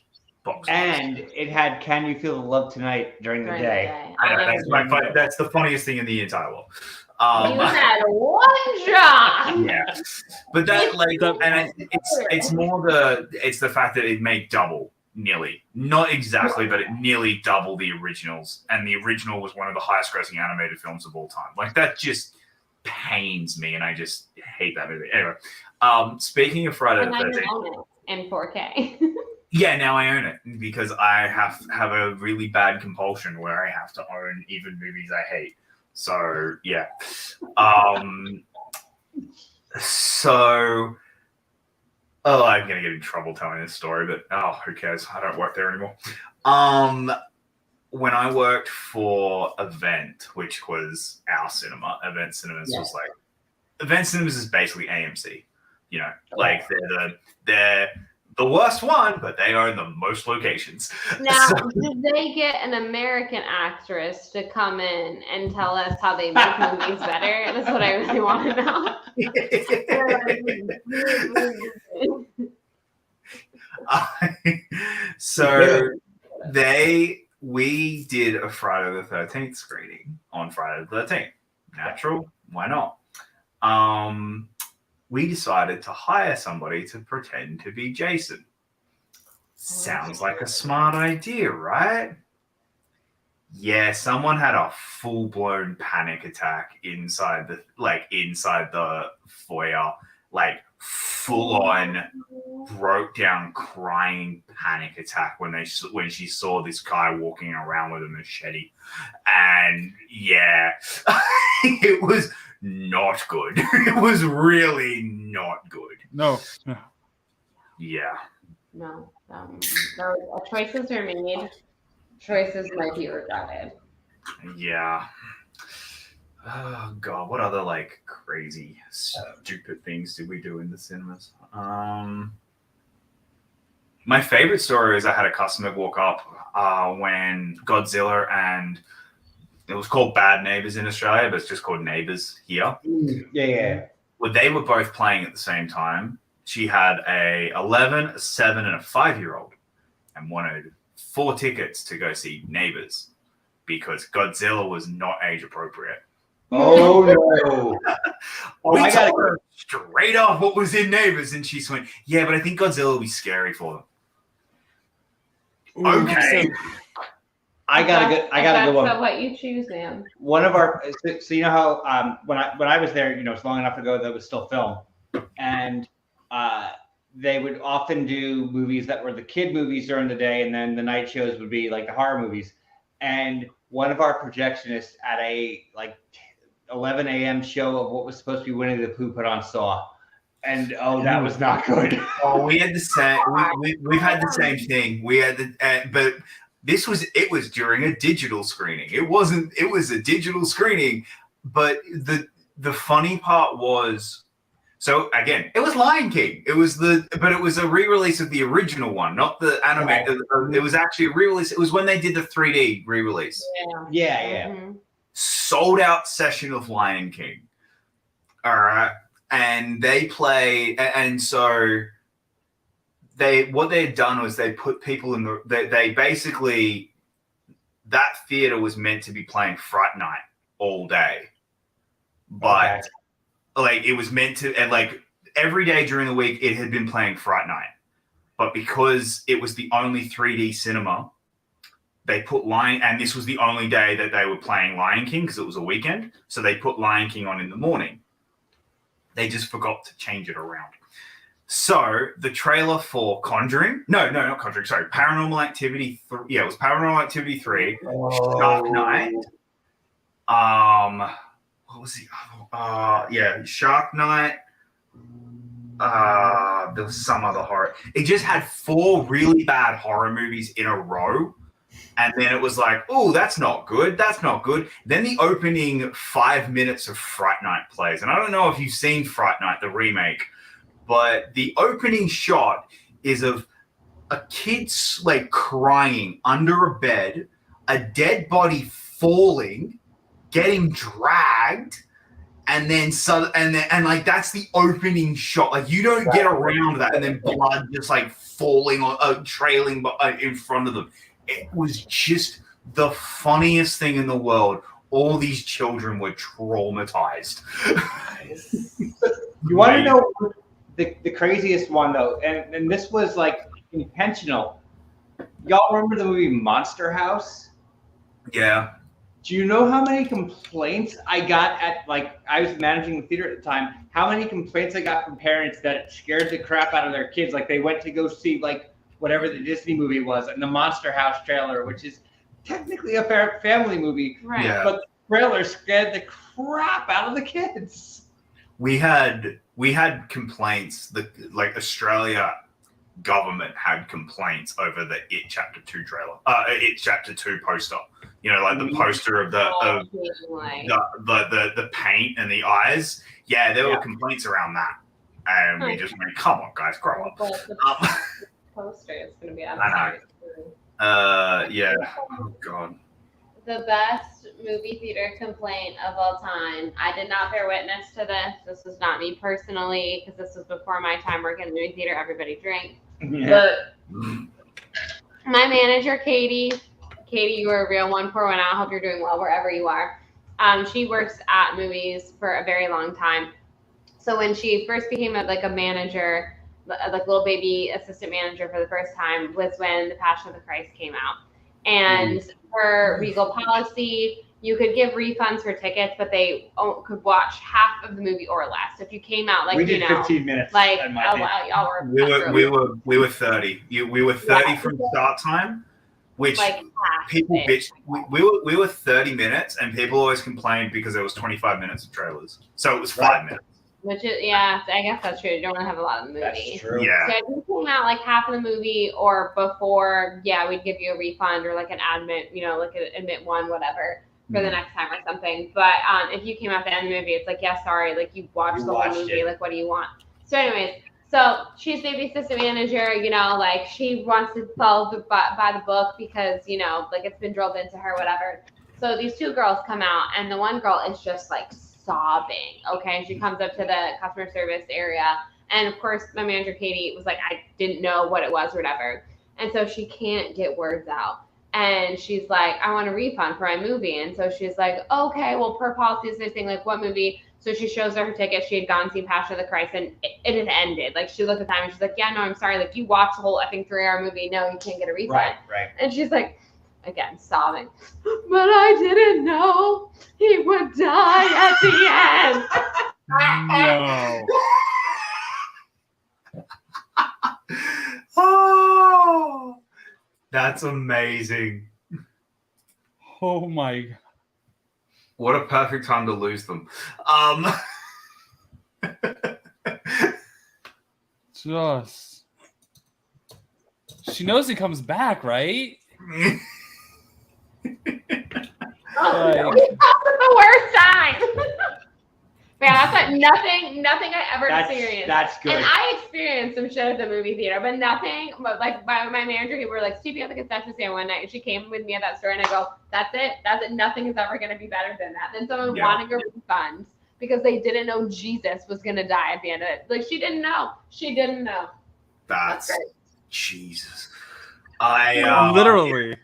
And it had "Can You Feel the Love Tonight" during the day. I know, that's the funniest thing in the entire world. You had one job. Yeah, but that it's more the fact that it made double, nearly, not exactly, but it nearly double the originals, and the original was one of the highest grossing animated films of all time. Like, that just pains me, and I just hate that movie. Anyway, speaking of Friday the 13th, in 4K. Yeah, now I own it because I have a really bad compulsion where I have to own even movies I hate. So, yeah. I'm going to get in trouble telling this story, but who cares? I don't work there anymore. When I worked for Event, which was our cinema, Event Cinemas was like, Event Cinemas is basically AMC. You know, like they're the worst one, but they own the most locations. Now, did they get an American actress to come in and tell us how they make movies better? That's what I really want to know. We did a Friday the 13th screening on Friday the 13th. Natural, why not? We decided to hire somebody to pretend to be Jason. Sounds like a smart idea, right? Yeah, someone had a full-blown panic attack inside the foyer, like full-on broke down crying panic attack when she saw this guy walking around with a machete. And yeah, it was not good. It was really not good. No. Yeah. No. Choices are made. Choices might be regretted. Yeah. Oh God, what other like crazy, stupid things did we do in the cinemas? My favorite story is I had a customer walk up when Godzilla and it was called Bad Neighbors in Australia, but it's just called Neighbors here. Yeah. Well, they were both playing at the same time, she had a 11, a 7, and a 5-year-old, and wanted 4 tickets to go see Neighbors because Godzilla was not age appropriate. Oh no! We told her straight off what was in Neighbors, and she went, "Yeah, but I think Godzilla will be scary for them." Okay. I gotta go. That's what you choose, man. One of our so you know how when I was there, it's long enough ago that it was still film, and they would often do movies that were the kid movies during the day, and then the night shows would be like the horror movies. And one of our projectionists at a 11 a.m. show of what was supposed to be Winnie the Pooh put on Saw, and that was not good. Oh, we had the same. We've had the same thing. We had but it was during a digital screening. It was a digital screening, but the funny part was, so again, it was Lion King. It was a re-release of the original one, not the animated. It was actually a re-release. It was when they did the 3D re-release. Yeah. Mm-hmm. Sold out session of Lion King. All right. And they played, and so what they had done was they put people in they basically, that theater was meant to be playing Fright Night all day, but it was meant to, and every day during the week it had been playing Fright Night, but because it was the only 3D cinema, they put and this was the only day that they were playing Lion King because it was a weekend, so they put Lion King on in the morning. They just forgot to change it around. So the trailer for Conjuring, no, not Conjuring, sorry, Paranormal Activity 3. Yeah, it was Paranormal Activity 3, Shark Night. What was the other? Shark Night. There was some other horror. It just had 4 really bad horror movies in a row. And then it was like, oh, that's not good. That's not good. Then the opening 5 minutes of Fright Night plays. And I don't know if you've seen Fright Night, the remake, but the opening shot is of a kid crying under a bed, a dead body falling, getting dragged, and then that's the opening shot. You don't get around that, and then blood just falling on trailing in front of them. It was just the funniest thing in the world. All these children were traumatized. You want to know the craziest one though, and this was intentional. Y'all remember the movie Monster House? Yeah. Do you know how many complaints I got at I was managing the theater at the time? How many complaints I got from parents that it scared the crap out of their kids? They went to go see whatever the Disney movie was, and the Monster House trailer, which is technically a family movie, right? Yeah. But the trailer scared the crap out of the kids. We had complaints. Australia government had complaints over the It Chapter 2 trailer, It Chapter 2 poster. The poster of the paint and the eyes. Yeah, there were complaints around that, and we just went, "Come on, guys, grow up." Poster is going to be I know. Yeah. Oh God. The best movie theater complaint of all time. I did not bear witness to this. This was not me personally, because this was before my time working in the movie theater. Everybody drank. Yeah. But my manager, Katie, you were a real one. Pour one out. I hope you're doing well wherever you are. She works at movies for a very long time. So when she first became a manager, little baby assistant manager for the first time, was when The Passion of the Christ came out. And her Regal policy, you could give refunds for tickets, but they could watch half of the movie or less. If you came out we did 15 minutes. Y'all were we were 30. We were 30 from start time, which people bitched. We were 30 minutes, and people always complained because there was 25 minutes of trailers, so it was 5 minutes. Which is, I guess that's true. You don't want to have a lot of the movie. That's true. Yeah. So if you came out half of the movie or before, we'd give you a refund or an admit, an admit one, whatever, for the next time or something. But if you came out the end of the movie, it's sorry, you watched the whole movie. What do you want? So anyways, so she's baby assistant manager, she wants to follow by the book because, it's been drilled into her, whatever. So these 2 girls come out, and the one girl is just sobbing. Okay, she comes up to the customer service area, And of course, my manager, Katie, was like, I didn't know what it was or whatever. And so she can't get words out. And she's like, I want a refund for my movie. And so she's like, okay, well, per policy is this thing, like, what movie? So she shows her ticket. She had gone to see Passion of the Christ, and it had ended. Like, she looked at the time, and she's like, yeah, no, I'm sorry. Like, you watched the whole effing 3-hour movie. No, you can't get a refund. Right. And she's like, again, sobbing. But I didn't know he would die at the end. No. Oh, that's amazing. Oh my. What a perfect time to lose them. Just. She knows he comes back, right? Oh, we talked at the worst time. Yeah, that's like nothing I ever experienced. That's good. And I experienced some shit at the movie theater, but nothing. But like my manager, we were like sleeping at the concession stand one night, and she came with me at that store, and I go, "That's it. Nothing is ever going to be better than that." Then someone wanting a refund because they didn't know Jesus was going to die at the end of it. Like she didn't know. That's great. Jesus. Literally.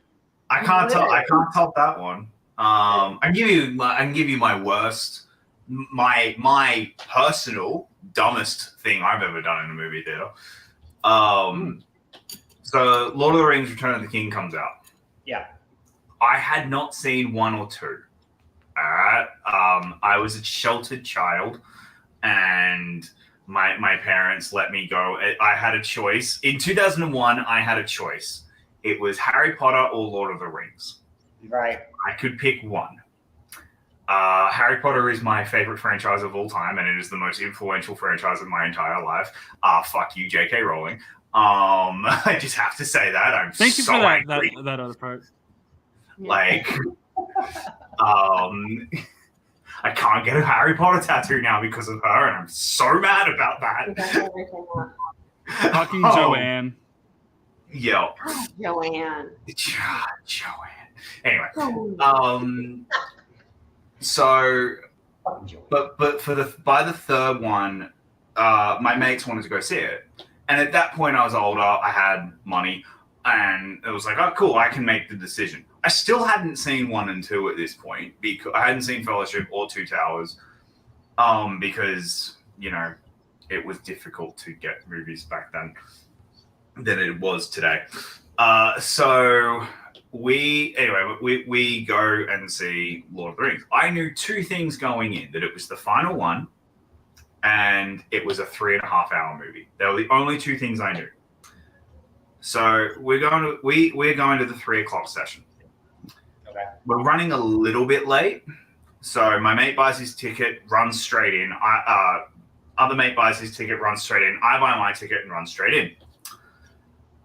I can't top that one. I can give you my worst. My personal dumbest thing I've ever done in a movie theater. So Lord of the Rings Return of the King comes out. Yeah. I had not seen 1 or 2. Alright. I was a sheltered child and my parents let me go. I had a choice. In 2001, I had a choice. It was Harry Potter or Lord of the Rings. Right. I could pick one. Harry Potter is my favorite franchise of all time, and it is the most influential franchise of my entire life. Fuck you, J.K. Rowling. I just have to say that. Thank you so for angry. that other part. Like, I can't get a Harry Potter tattoo now because of her, and I'm so mad about that. Fucking Joanne. Yo. Joanne. Joanne. Anyway. So, but by the third one, my mates wanted to go see it, and at that point I was older, I had money, and it was like, oh, cool, I can make the decision. I still hadn't seen 1 and 2 at this point because I hadn't seen Fellowship or Two Towers, because it was difficult to get movies back then than it was today. So. We go and see Lord of the Rings. I knew 2 things going in: that it was the final one, and it was a 3.5-hour movie. They were the only 2 things I knew. So we're going to the 3 o'clock session. Okay. We're running a little bit late, so my mate buys his ticket, runs straight in. Other mate buys his ticket, runs straight in. I buy my ticket and run straight in.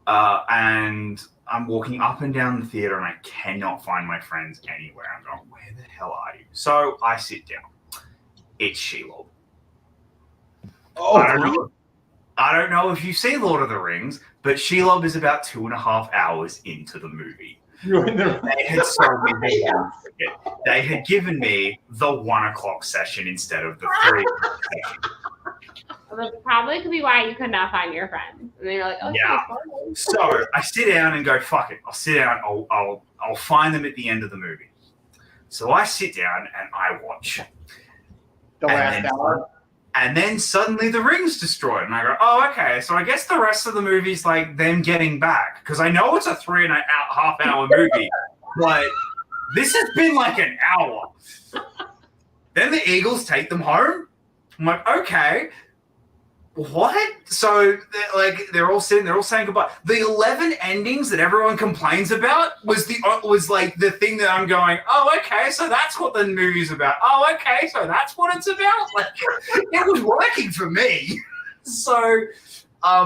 And I'm walking up and down the theater and I cannot find my friends anywhere. I'm going, where the hell are you? So I sit down. It's Shelob. Oh, I don't know if you've seen Lord of the Rings, but Shelob is about 2.5 hours into the movie. They had sold me the ticket. They had given me the 1 o'clock session instead of the 3 o'clock session. Well, that probably could be why you could not find your friends. And then you're like, oh, yeah. So I sit down and go, fuck it. I'll sit down. I'll find them at the end of the movie. So I sit down and I watch. The last hour. And then suddenly the ring's destroyed. And I go, oh, okay. So I guess the rest of the movie's like them getting back. Because I know it's a 3.5 hour movie. But this has been like an hour. Then the Eagles take them home. I'm like, okay. What? So they're all sitting, they're all saying goodbye. The 11 endings that everyone complains about was like the thing that I'm going, oh, okay, so that's what the movie's about. Oh, okay, so that's what it's about. Like, it was working for me. So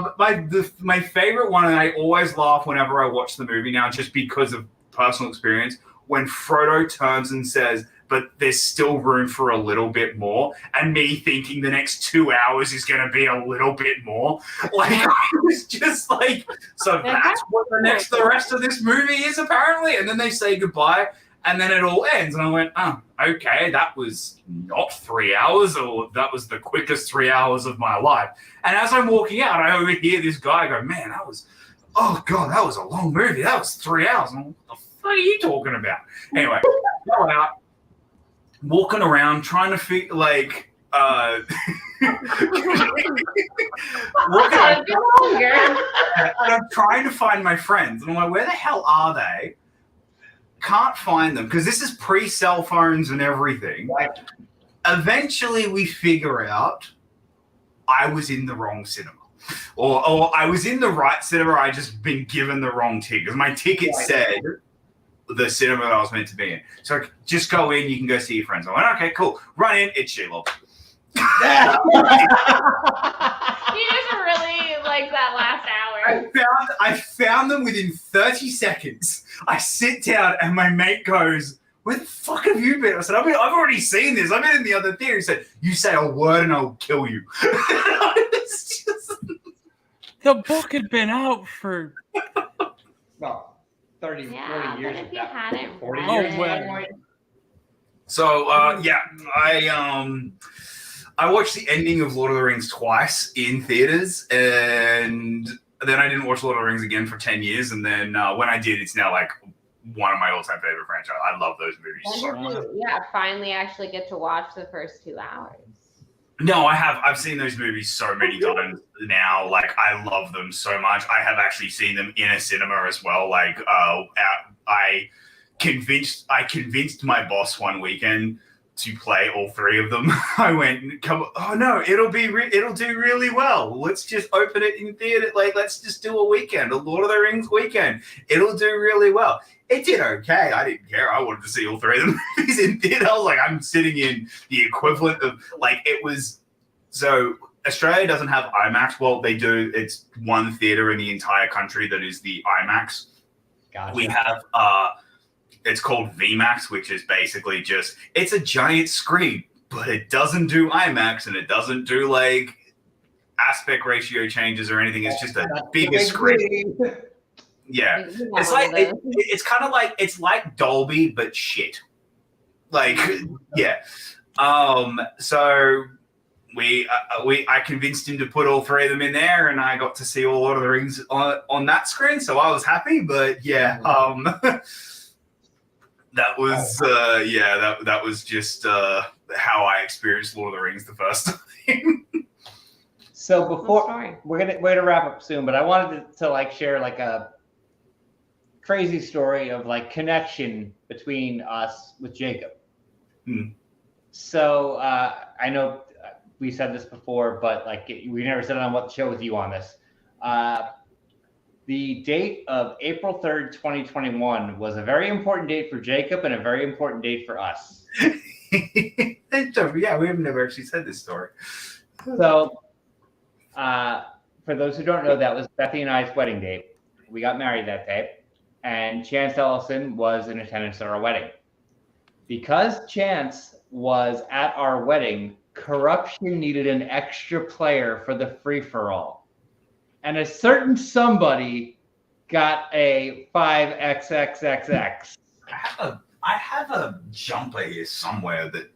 my favorite one, and I always laugh whenever I watch the movie now, just because of personal experience, when Frodo turns and says, but there's still room for a little bit more, and me thinking the next 2 hours is going to be a little bit more. Like, I was just like, so that's what the rest of this movie is, apparently. And then they say goodbye, And then it all ends. And I went, oh, okay, that was not 3 hours, or that was the quickest 3 hours of my life. And as I'm walking out, I overhear this guy go, man, that was a long movie. That was 3 hours. I'm like, what the fuck are you talking about? Anyway, go out, walking around, trying to figure, like, walking around, and I'm trying to find my friends. And I'm like, where the hell are they? Can't find them, because this is pre-cell phones and everything. Right. Eventually, we figure out I was in the wrong cinema. Or I was in the right cinema, I just been given the wrong ticket. Because my ticket said the cinema that I was meant to be in. So just go in, you can go see your friends. I went, okay, cool. Run in, it's Sheila. You just really like that last hour. I found them within 30 seconds. I sit down and my mate goes, where the fuck have you been? I said, I've already seen this. I've been in the other theater. He said, you say a word and I'll kill you. It's just... The book had been out for... Well, 30, 40 years. But if you hadn't 40 read years. it, So, I watched the ending of Lord of the Rings twice in theaters, and then I didn't watch Lord of the Rings again for 10 years, and then when I did, it's now like one of my all-time favorite franchise. I love those movies so much. Finally actually get to watch the first 2 hours. No, I have. I've seen those movies so many times now. Like, I love them so much. I have actually seen them in a cinema as well. Like, I convinced my boss one weekend to play all 3 of them. I went, come on, oh no, it'll do really well. Let's just open it in theater. Like, let's just do a weekend, a Lord of the Rings weekend. It'll do really well. It did okay. I didn't care. I wanted to see all 3 of the movies in theater. I was like, I'm sitting in the equivalent of, like, it was, so Australia doesn't have IMAX. Well, they do. It's one theater in the entire country that is the IMAX. Gotcha. We have, it's called VMAX, which is basically just, it's a giant screen, but it doesn't do IMAX and it doesn't do like aspect ratio changes or anything. It's just a bigger screen. Yeah. It's like, it's kind of like, it's like Dolby, but shit. Like, yeah. So I convinced him to put all 3 of them in there, and I got to see all Lord of the Rings on that screen. So I was happy, but yeah, that was that was just how I experienced Lord of the Rings the first time. So before we're gonna wrap up soon, but I wanted to like share like a crazy story of like connection between us with Jacob. So I know we said this before, but like we never said on what the show with you on this. The date of April 3rd, 2021 was a very important date for Jacob and a very important date for us. Yeah, we have never actually said this story. So for those who don't know, that was Bethany and I's wedding date. We got married that day, and Chance Ellison was in attendance at our wedding. Because Chance was at our wedding, Corruption needed an extra player for the free-for-all. And a certain somebody got a 5XXXX. I have a jumper here somewhere that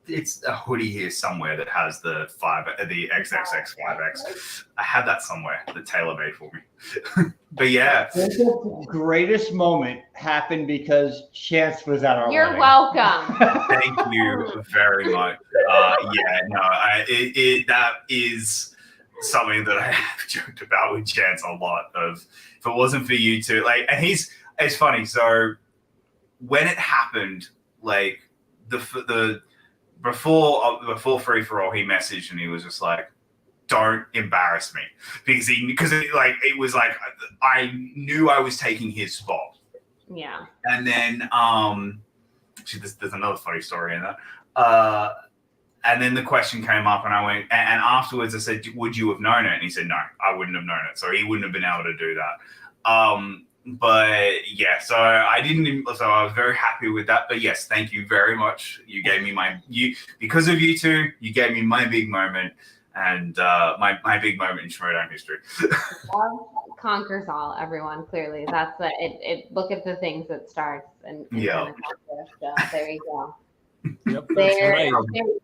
it's a hoodie here somewhere that has the XXX 5X. I have that somewhere, the tailor made for me. But yeah, The greatest moment happened because Chance was at our wedding. You're welcome. Thank you very much. That is something that I have joked about with Chance a lot. Of if it wasn't for you two, like, and it's funny. So when it happened, like the before free for all, he messaged and he was just like, "Don't embarrass me," because it was like I knew I was taking his spot. Yeah. And then there's another funny story in that. And then the question came up, and I went, and afterwards I said, "Would you have known it?" And he said, "No, I wouldn't have known it." So he wouldn't have been able to do that. But yeah, so I was very happy with that. But yes, thank you very much. You gave me because of you two, you gave me my big moment, and my big moment in Schmoedown history. conquers all. Everyone clearly. That's the it. Look at the things it starts and Yeah. kind of conquers. So there you go. Yep, that's right. There you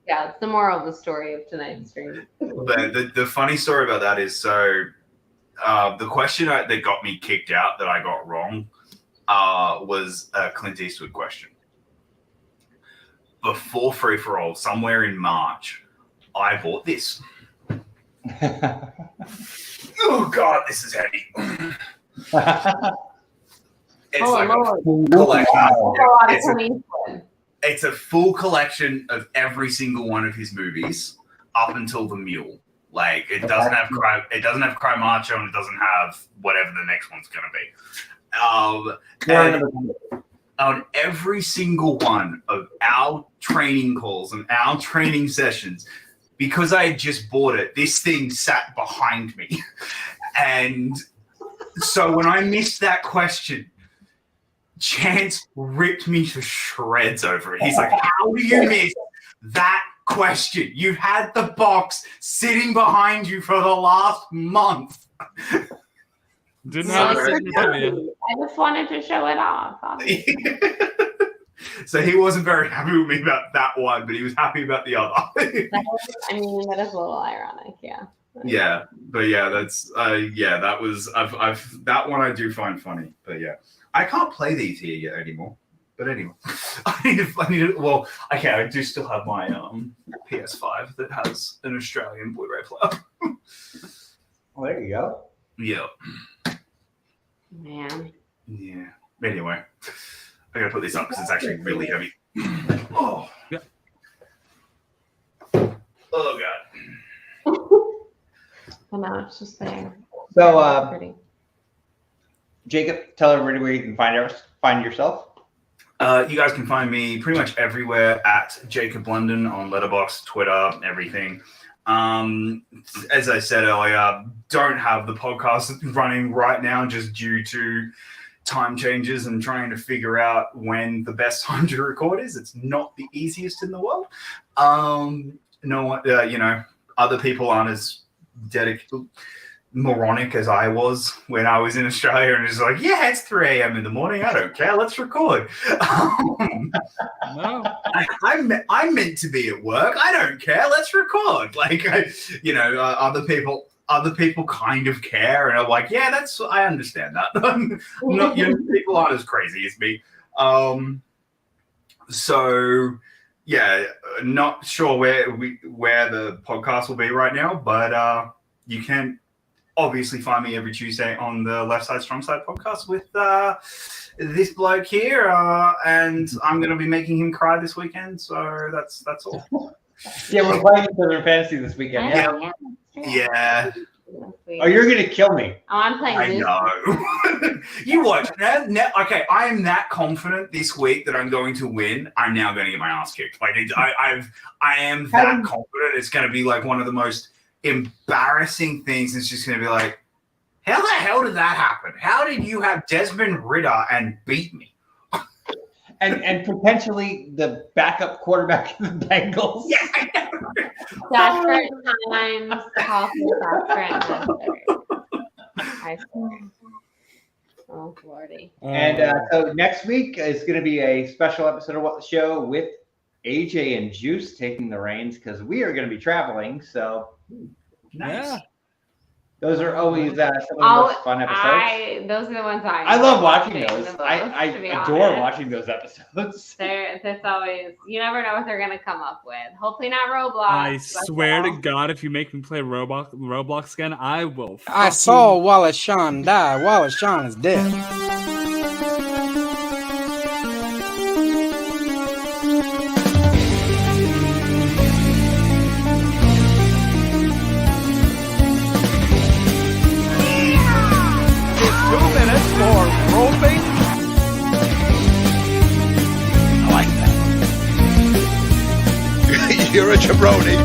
go. It's the moral of the story of tonight's stream. The funny story about that is the question that got me kicked out that I got wrong was a Clint Eastwood question. Before Free For All, somewhere in March, I bought this. Oh God, this is heavy. It's like a full collection. It's a full collection of every single one of his movies up until The Mule. Like it doesn't have Cry Macho, and it doesn't have whatever the next one's gonna be. And on every single one of our training calls and our training sessions, because I had just bought it, this thing sat behind me. And so when I missed that question, Chance ripped me to shreds over it. He's like, how do you miss that question? You've had the box sitting behind you for the last month. Didn't have it sitting in front of you. I just wanted to show it off. So he wasn't very happy with me about that one, but he was happy about the other. That is a little ironic, yeah. Yeah, but yeah, that's that was I've that one I do find funny, but yeah, I can't play these here yet anymore. But anyway, I need to. Well, okay, I do still have my PS5 that has an Australian Blu-ray player. Well, there you go. Yeah. Man. Yeah. Anyway, I gotta put this up because it's actually really heavy. Oh. Yeah. Oh God. But no, it's just there. So, Pretty. Jacob, tell everybody where you can find yourself. You guys can find me pretty much everywhere at Jacob Blunden on Letterboxd, Twitter, everything. As I said earlier, don't have the podcast running right now just due to time changes and trying to figure out when the best time to record is. It's not the easiest in the world. Other people aren't as moronic as I was when I was in Australia, and it's like, yeah, it's 3 a.m. in the morning. I don't care. Let's record. No, I'm meant to be at work. I don't care. Let's record. Like, other people kind of care, and I'm like, yeah, I understand that. Not, people aren't as crazy as me. So yeah, not sure where the podcast will be right now, but you can obviously find me every Tuesday on the Left Side Strong Side podcast with this bloke here, and I'm going to be making him cry this weekend. So that's all. Yeah, we're playing each other in fantasy this weekend. Yeah. Oh, you're going to kill me. Oh, I'm playing. I know. You watch. Okay, I am that confident this week that I'm going to win. I'm now going to get my ass kicked. Like I am that confident. It's going to be like one of the most embarrassing things. It's just going to be like, how the hell did that happen? How did you have Desmond Ridder and beat me? And potentially the backup quarterback of the Bengals. Yeah. Desperate times call for desperate measures. Oh, Lordy. And so next week is going to be a special episode of What the Show with AJ and Juice taking the reins because we are going to be traveling. So Nice. Yeah. those are always some of the most fun episodes. Those are the ones I love watching those. the most, I to be adore honest. watching those episodes. That's always, you never know what they're gonna come up with. Hopefully not Roblox. I but swear to no. God, if you make me play Roblox again, I will. I saw Wallace Shawn die. Wallace Shawn is dead. It's 2 minutes for roping. I like that. You're a jabroni.